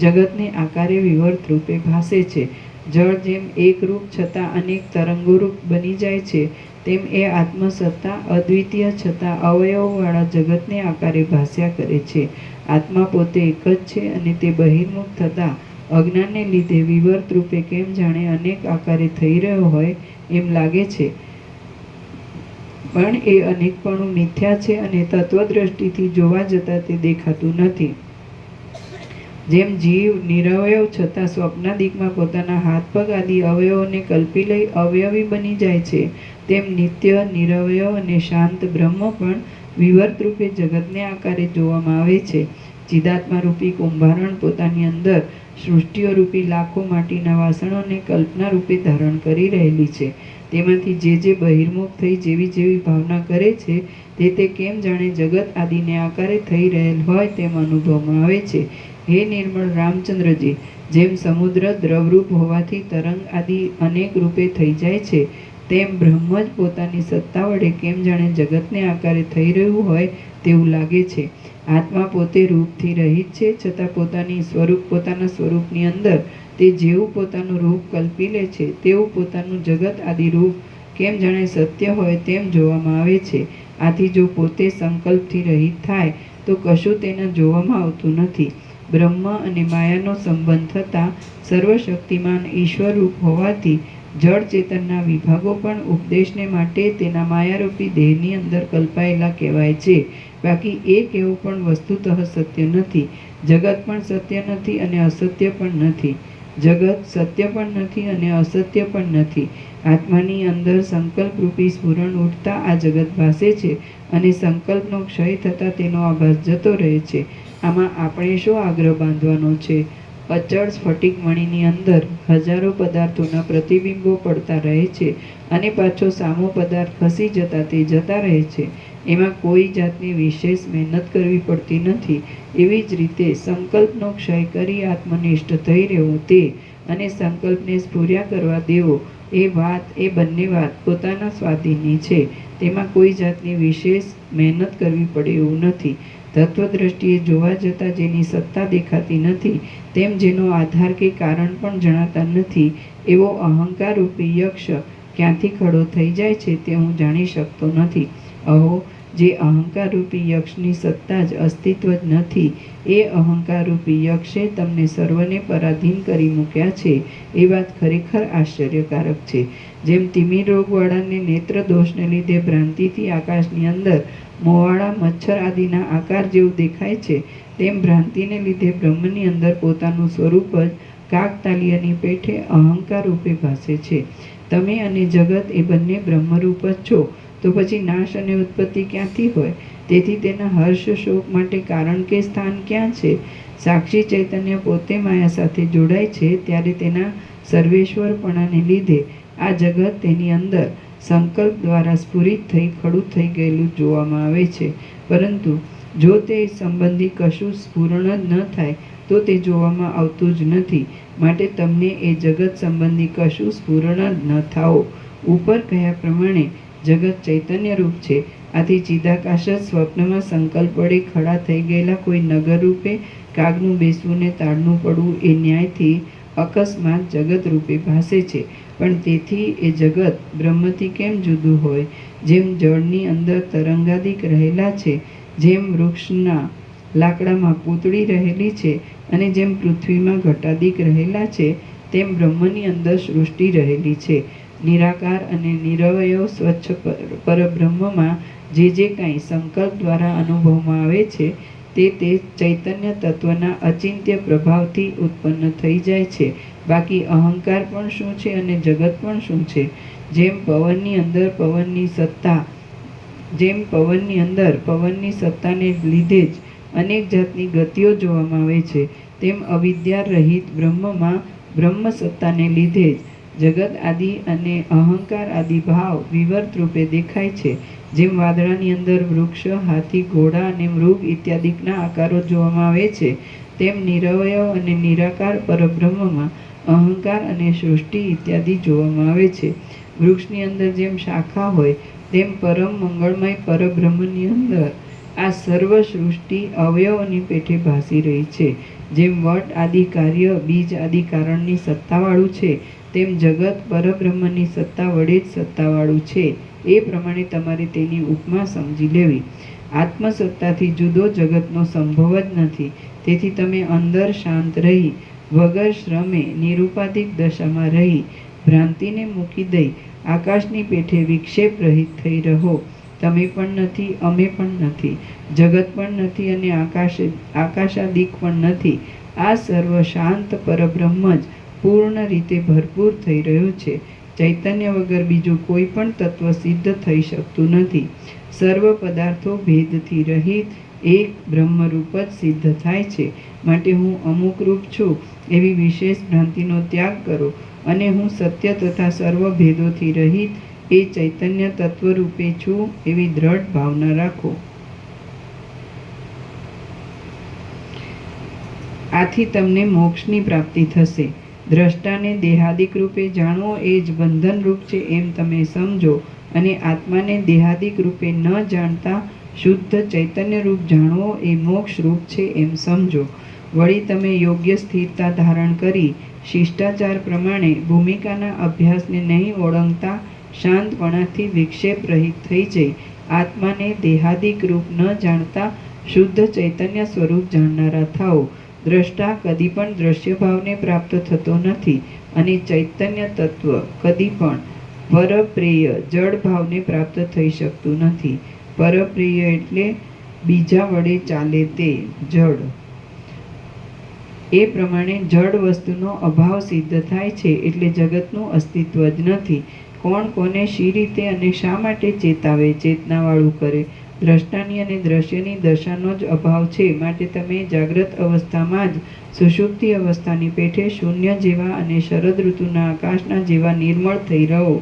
જગતને આકારે વિવર્ત રૂપે ભાસે છે. જળ જેમ એક રૂપ છતાં અનેક તરંગોરૂપ બની જાય છે, તેમ એ આત્મસત્તા અદ્વિતીય છતાં અવયવવાળા જગતને આકારે ભાસ્યા કરે છે. આત્મા પોતે એક જ છે અને તે બહિર્મુખ થતાં અજ્ઞાનને લીધે વિવર્ત રૂપે કેમ જાણે અનેક આકારે થઈ રહ્યો હોય એમ લાગે છે, પણ એ અનેકપણું મિથ્યા છે અને તત્વદ્રષ્ટિથી જોવા જતાં તે દેખાતું નથી. જેમ જીવ નિરવયવ છતાં સ્વપ્નાદિકમાં પોતાના હાથ પગ આદિ અવયવોને કલ્પી લઈ અવયવી બની જાય છે, તેમ નિત્ય નિરવયવ અને શાંત બ્રહ્મ પણ વિવર્ત રૂપે જગતને આકારે જોવામાં આવે છે. ચિદાત્મા રૂપી કુંભારણ પોતાની અંદર સૃષ્ટિઓ રૂપી લાખો માટીના વાસણોને કલ્પના રૂપે ધારણ કરી રહેલી છે. તેમાંથી જે જે બહિર્મુખ થઈ જેવી જેવી ભાવના કરે છે તે કેમ જાણે જગત આદિને આકારે થઈ રહેલ હોય તેમ અનુભવમાં આવે છે. હે નિર્મળ રામચંદ્રજી, જેમ સમુદ્ર દ્રવરૂપ હોવાથી તરંગ આદિ અનેક રૂપે થઈ જાય છે, તેમ બ્રહ્મ જ પોતાની સત્તા વડે કેમ જાણે જગતને આકારે થઈ રહ્યું હોય તેવું લાગે છે. આત્મા પોતે રૂપથી રહિત છે, છતાં પોતાના સ્વરૂપની અંદર તે જેવું પોતાનું રૂપ કલ્પી લે છે તેવું પોતાનું જગત આદિ રૂપ કેમ જાણે સત્ય હોય તેમ જોવામાં આવે છે. આથી જો પોતે સંકલ્પથી રહિત થાય તો કશું તેના જોવામાં આવતું નથી. બ્રહ્મ અને માયાનો સંબંધ થતાં સર્વશક્તિમાન ઈશ્વર રૂપ હોવાથી જળ ચેતનના વિભાગો પણ ઉપદેશને માટે તેના માયારૂપી દેહની અંદર કલ્પાયેલા કહેવાય છે. બાકી એક એવું પણ વસ્તુતઃ સત્ય નથી. જગત પણ સત્ય નથી અને અસત્ય પણ નથી. જગત સત્ય પણ નથી અને અસત્ય પણ નથી. આત્માની અંદર સંકલ્પરૂપી સ્ફુરણ ઉઠતા આ જગત ભાસે છે અને સંકલ્પનો ક્ષય થતાં તેનો આભાસ જતો રહે છે. આમાં આપણે શો આગ્રહ બાંધવાનો છે? અચળ સ્ફટિક મણીની અંદર હજારો પદાર્થોના પ્રતિબિંબો પડતા રહે છે અને પાછો સામો પદાર્થ ખસી જતા તે જતા રહે છે. એમાં કોઈ જાતની વિશેષ મહેનત કરવી પડતી નથી. એવી જ રીતે સંકલ્પનો ક્ષય કરી આત્મનિષ્ઠ થઈ રહેવું તે અને સંકલ્પને સ્ફુર્યા કરવા દેવો એ બંને વાત પોતાના સ્વાધીનની છે. તેમાં કોઈ જાતની વિશેષ મહેનત કરવી પડે એવું નથી. તત્વદ્રષ્ટિએ જોવા જતાં જેની સત્તા દેખાતી નથી, તેમ જેનો આધાર કે કારણ પણ જણાતા નથી, એવો અહંકાર રૂપી યક્ષ ક્યાંથી ખડો થઈ જાય છે તે હું જાણી શકતો નથી. અહો, જે અહંકાર રૂપી યક્ષની સત્તા જ અસ્તિત્વ જ નથી, એ અહંકાર રૂપી યક્ષે તમને સર્વને પરાધીન કરી મૂક્યા છે. એ વાત ખરેખર આશ્ચર્યકારક છે. જેમ તિમિર રોગવાળાને નેત્ર દોષને લીધે ભ્રાંતિથી આકાશની અંદર મોવાળા મચ્છર આદિના આકાર જેવું દેખાય છે, તેમ ભ્રાંતિને લીધે બ્રહ્મની અંદર પોતાનું સ્વરૂપ જ કાકતાલીયની પેઠે અહંકાર રૂપે ભાસે છે. તમે અને જગત એ બંને બ્રહ્મરૂપ જ છો, તો પછી નાશ અને ઉત્પત્તિ ક્યાંથી હોય? તેથી તેના હર્ષ શોક માટે કારણ કે સ્થાન ક્યાં છે? સાક્ષી ચૈતન્ય પોતે માયા સાથે જોડાય છે ત્યારે તેના સર્વેશ્વરપણાને લીધે આ જગત તેની અંદર સંકલ્પ દ્વારા સ્ફુરિત થઈ ખડું થઈ ગયેલું જોવામાં આવે છે. પરંતુ જો તે સંબંધી કશું સ્ફુરણ જ ન થાય તો તે જોવામાં આવતું જ નથી. માટે તમને એ જગત સંબંધી કશું સ્ફુરણ જ ન થાઓ. ઉપર કહ્યા પ્રમાણે જગત ચૈતન્ય રૂપ છે. આથી ચિદાકાશ જ સ્વપ્નમાં સંકલ્પ વડે ખડા થઈ ગયેલા કોઈ નગર રૂપે કાગનું બેસવું ને તાળનું પડવું એ ન્યાયથી અકસ્માત જગત રૂપે ભાસે છે. પણ તેથી એ જગત બ્રહ્મથી કેમ જુદું હોય? જેમ જળની અંદર તરંગાદિક રહેલા છે, જેમ વૃક્ષના લાકડામાં પૂતળી રહેલી છે અને જેમ પૃથ્વીમાં ઘટાદિક રહેલા છે, તેમ બ્રહ્મની અંદર સૃષ્ટિ રહેલી છે. નિરાકાર અને નિરવયવ સ્વચ્છ પરબ્રહ્મમાં જે કાંઈ સંકલ્પ દ્વારા અનુભવમાં આવે છે તે ચૈતન્ય તત્વના અચિંત્ય પ્રભાવથી ઉત્પન્ન થઈ જાય છે. બાકી અહંકાર પણ શું છે અને જગત પણ શું છે? જેમ પવનની અંદર પવનની સત્તાને લીધે જ અનેક જાતની ગતિઓ જોવામાં આવે છે, તેમ અવિદ્યા રહિત બ્રહ્મમાં બ્રહ્મ સત્તાને લીધે જ જગત આદિ અને અહંકાર આદિ ભાવ વિવર્ત રૂપે દેખાય છે. જેમ વાદળાની અંદર વૃક્ષ, હાથી, ઘોડા અને મૃગ ઇત્યાદિના આકારો જોવામાં આવે છે, તેમ નિરવયવ અને નિરાકાર પરબ્રહ્મમાં અહંકાર અને સૃષ્ટિ ઇત્યાદિ જોવામાં આવે છે. વૃક્ષની અંદર જેમ શાખા હોય તેમ પરમ મંગળમય પરબ્રહ્મની અંદર આ સર્વ સૃષ્ટિ અવયવોની પેઠે ભાસી રહી છે. જેમ વટ આદિ કાર્ય બીજ આદિ કારણની સત્તાવાળું છે, તેમ જગત પરબ્રહ્મની સત્તા વડે જ સત્તાવાળું છે. એ પ્રમાણે તમારે તેની ઉપમા સમજી લેવી. આત્મસત્તાથી જુદો જગતનો સંભવ જ નથી. તેથી તમે અંદર શાંત રહી વગર શ્રમે નિરુપાધિક દશામાં રહી ભ્રાંતિને મૂકી દઈ આકાશની પેઠે વિક્ષેપ રહિત થઈ રહો. તમે પણ નથી, અમે પણ નથી, જગત પણ નથી અને આકાશાદિક પણ નથી. આ સર્વ શાંત પરબ્રહ્મ જ પૂર્ણ રીતે ભરપૂર થઈ રહ્યું છે. ચૈતન્ય વગર બીજું કોઈ પણ તત્વ સિદ્ધ થઈ શકતું નથી. સર્વ પદાર્થો ભેદથી રહિત એક બ્રહ્મરૂપ જ સિદ્ધ થાય છે. માટે હું અમુક રૂપ છું એવી વિશેષ ભ્રાંતિનો ત્યાગ કરો અને હું સત્ય તથા સર્વ ભેદોથી રહિત એ ચૈતન્ય તત્વ રૂપે છું એવી દ્રઢ ભાવના રાખો. આથી તમને મોક્ષની પ્રાપ્તિ થશે. દ્રષ્ટાને દેહાદિક રૂપે જાણવો એ જ બંધનરૂપ છે એમ તમે સમજો અને આત્માને દેહાદિક રૂપે ન જાણતા શુદ્ધ ચૈતન્ય રૂપ જાણવો એ મોક્ષ રૂપ છે એમ સમજો. વળી તમે યોગ્ય સ્થિરતા ધારણ કરી શિષ્ટાચાર પ્રમાણે ભૂમિકાના અભ્યાસને નહીં ઓળંગતા શાંતપણાથી વિક્ષેપ રહિત થઈ જઈ આત્માને દેહાદિક રૂપ ન જાણતા શુદ્ધ ચૈતન્ય સ્વરૂપ જાણનારા થાઓ. દ્રષ્ટા કદી પણ દ્રશ્ય ભાવને પ્રાપ્ત થતો નથી અને ચૈતન્ય તત્વ કદી પણ પરપ્રેય જડ ભાવને પ્રાપ્ત થઈ શકતું નથી. પરપ્રેય એટલે બીજા વડે ચાલે તે જડ. એ પ્રમાણે જડ વસ્તુનો અભાવ સિદ્ધ થાય છે એટલે જગતનું અસ્તિત્વ જ નથી. કોણ કોને શી રીતે અને શા માટે ચેતાવે, ચેતનાવાળું કરે? દ્રષ્ટાની અને દ્રશ્યની દશાનો જ અભાવ છે. માટે તમે જાગ્રત અવસ્થામાં જ સુષુપ્તિ અવસ્થાની પેઠે શૂન્ય જેવા અને શરદ ઋતુના આકાશના જેવા નિર્મળ થઈ રહો.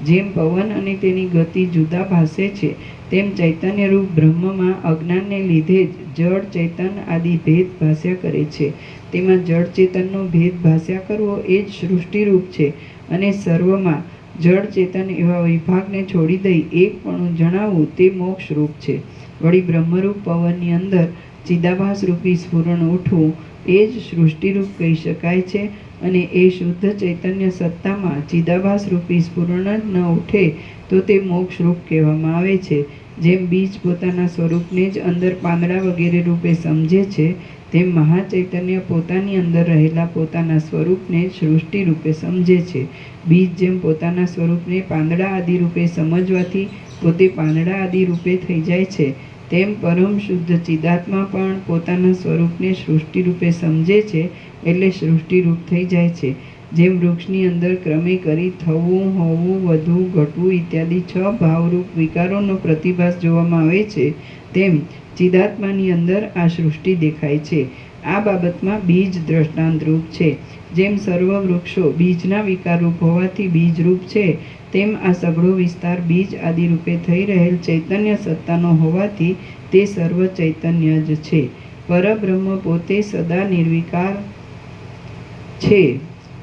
જેમ પવન અને તેની ગતિ જુદા ભાસે છે, તેમ ચૈતન્યરૂપ બ્રહ્મમાં અજ્ઞાનને લીધે જ જળ ચેતન આદિ ભેદ ભાસ્યા કરે છે. તેમાં જળ ચેતનનો ભેદ ભાસ્યા કરવો એ જ સૃષ્ટિરૂપ છે અને સર્વમાં જળ ચેતન એવા વિભાગને છોડી દઈ એકપણું જણાવવું તે મોક્ષરૂપ છે. વળી બ્રહ્મરૂપ પવનની અંદર ચિદાભાસરૂપી સ્ફુરણ ઉઠવું એ જ સૃષ્ટિરૂપ કહી શકાય છે અને એ શુદ્ધ ચૈતન્ય સત્તામાં ચિદાભાસરૂપી સ્ફુરણ જ ન ઉઠે તો તે મોક્ષરૂપ કહેવામાં આવે છે. જેમ બીજ પોતાના સ્વરૂપને જ અંદર પાંદડા વગેરે રૂપે સમજે છે, તેમ મહાચૈતન્ય પોતાની અંદર રહેલા પોતાના સ્વરૂપને સૃષ્ટિ રૂપે સમજે છે. બીજ જેમ પોતાના સ્વરૂપને પાંદડા આદિ રૂપે સમજવાથી પોતે પાંદડા આદિ રૂપે થઈ જાય છે, તેમ પરમ શુદ્ધ ચિદાત્મા પણ પોતાના સ્વરૂપને સૃષ્ટિ રૂપે સમજે છે એટલે સૃષ્ટિરૂપ થઈ જાય છે. જેમ વૃક્ષની અંદર ક્રમે કરી થવું, હોવું, વધવું, ઘટવું ઇત્યાદિ 6 ભાવરૂપ વિકારોનો પ્રતિભાસ જોવામાં આવે છે, તેમ ચિદાત્માની અંદર આ સૃષ્ટિ દેખાય છે. આ બાબતમાં બીજ દ્રષ્ટાંતરૂપ છે. જેમ સર્વ વૃક્ષો બીજના વિકારરૂપ હોવાથી બીજરૂપ છે, તેમ આ સઘળો વિસ્તાર બીજ આદિ રૂપે થઈ રહેલ ચૈતન્ય સત્તાનો હોવાથી તે સર્વ ચૈતન્ય જ છે. પરબ્રહ્મ પોતે સદા નિર્વિકાર છે.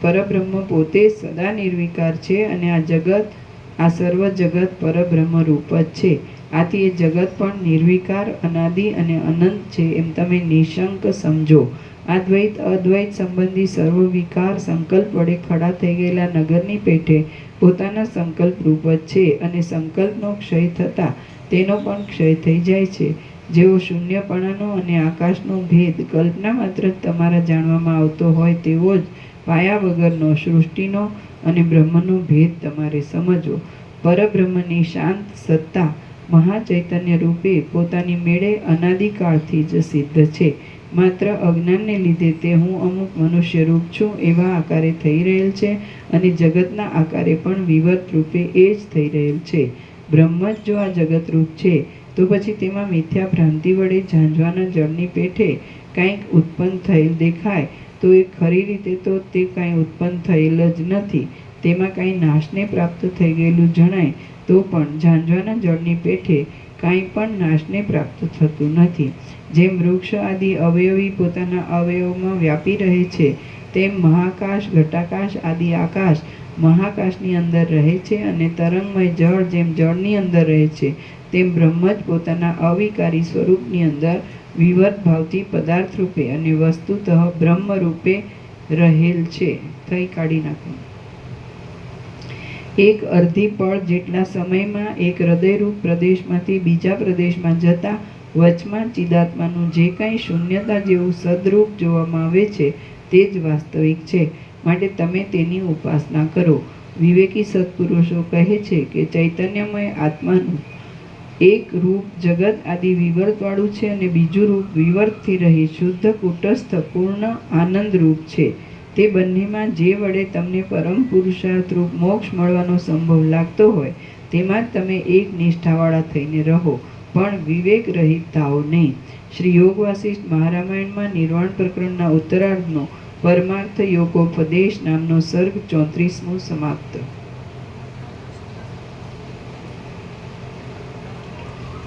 પરબ્રહ્મ પોતે સદા નિર્વિકાર છે અને આ સર્વ જગત પરબ્રહ્મ રૂપ જ છે. આથી એ જગત પણ નિર્વિકાર, અનાદિ અને અનંત છે એમ તમે નિશંક સમજો. અદ્વૈત અદ્વૈત સંબંધી સર્વ વિકાર સંકલ્પ વડે ખડા થઈ ગયેલા નગરની પેઠે પોતાના સંકલ્પ રૂપ જ છે અને સંકલ્પનો ક્ષય થતાં તેનો પણ ક્ષય થઈ જાય છે. જેવો શૂન્યપણાનો અને આકાશનો ભેદ કલ્પના માત્ર તમારા જાણવામાં આવતો હોય તેવો જ પાયા વગરનો સૃષ્ટિનો અને બ્રહ્મનો ભેદ તમારે સમજવો. પરબ્રહ્મની શાંત સત્તા મહાચૈતન્ય રૂપે પોતાની મેળે અનાદિકાળથી જ સિદ્ધ છે. માત્ર અજ્ઞાનને લીધે તે હું અમુક મનુષ્ય રૂપ છું એવા આકારે થઈ રહેલ છે અને જગતના આકારે પણ વિવર્ત રૂપે એ જ થઈ રહેલ છે. બ્રહ્મ જ જો આ જગત રૂપ છે તો પછી તેમાં મિથ્યા ભ્રાંતિ વડે ઝાંઝવાના જળની પેઠે કાંઈક ઉત્પન્ન થયેલ દેખાય તો એ ખરી રીતે તો તે કાંઈ ઉત્પન્ન થયેલ જ નથી. તેમાં કાંઈ નાશને પ્રાપ્ત થઈ ગયેલું જણાય તો પણ ઝાંઝવાના જળની પેઠે કાંઈ પણ નાશને પ્રાપ્ત થતું નથી. જેમ વૃક્ષ આદિ અવયવી પોતાના અવયવમાં વ્યાપી રહે છે તેમ મહાકાશ ઘટાકાશ આદિ આકાશ મહાકાશની અંદર રહે છે અને તરંગમય જળ જેમ જળની અંદર રહે છે તેમ બ્રહ્મ જ પોતાના અવિકારી સ્વરૂપની અંદર વિવર્ત ભાવથી પદાર્થ રૂપે અને વસ્તુતઃ બ્રહ્મ રૂપે રહેલ છે. થઈ કાઢી નાખો. એક અર્ધી પળ જેટલા સમયમાં એક હૃદયરૂપ પ્રદેશમાંથી બીજા પ્રદેશમાં જતા વચમાં ચિદાત્માનું જે કાંઈ શૂન્યતા જેવું સદરૂપ જોવામાં આવે છે તે જ વાસ્તવિક છે. માટે તમે તેની ઉપાસના કરો. વિવેકી સત્પુરુષો કહે છે કે ચૈતન્યમય આત્માનું એક રૂપ જગત આદિ વિવર્તવાળું છે અને બીજું રૂપ વિવર્તથી રહી શુદ્ધ કુટસ્થ પૂર્ણ આનંદ રૂપ છે. તે બંનેમાં જે વડે તમને પરમ પુરુષાર્થ રૂપ મોક્ષ મળવાનો સંભવ લાગતો હોય તેમાં જ તમે એક નિષ્ઠાવાળા થઈને રહો, પણ વિવેક રહિત થાઓ નહીં. શ્રી યોગ વાસિષ્ઠ મહારામાયણમાં નિર્વાણ પ્રકરણના ઉત્તરાર્ધનો પરમાર્થ યોગોપદેશ નામનો સર્ગ 34મો સમાપ્ત.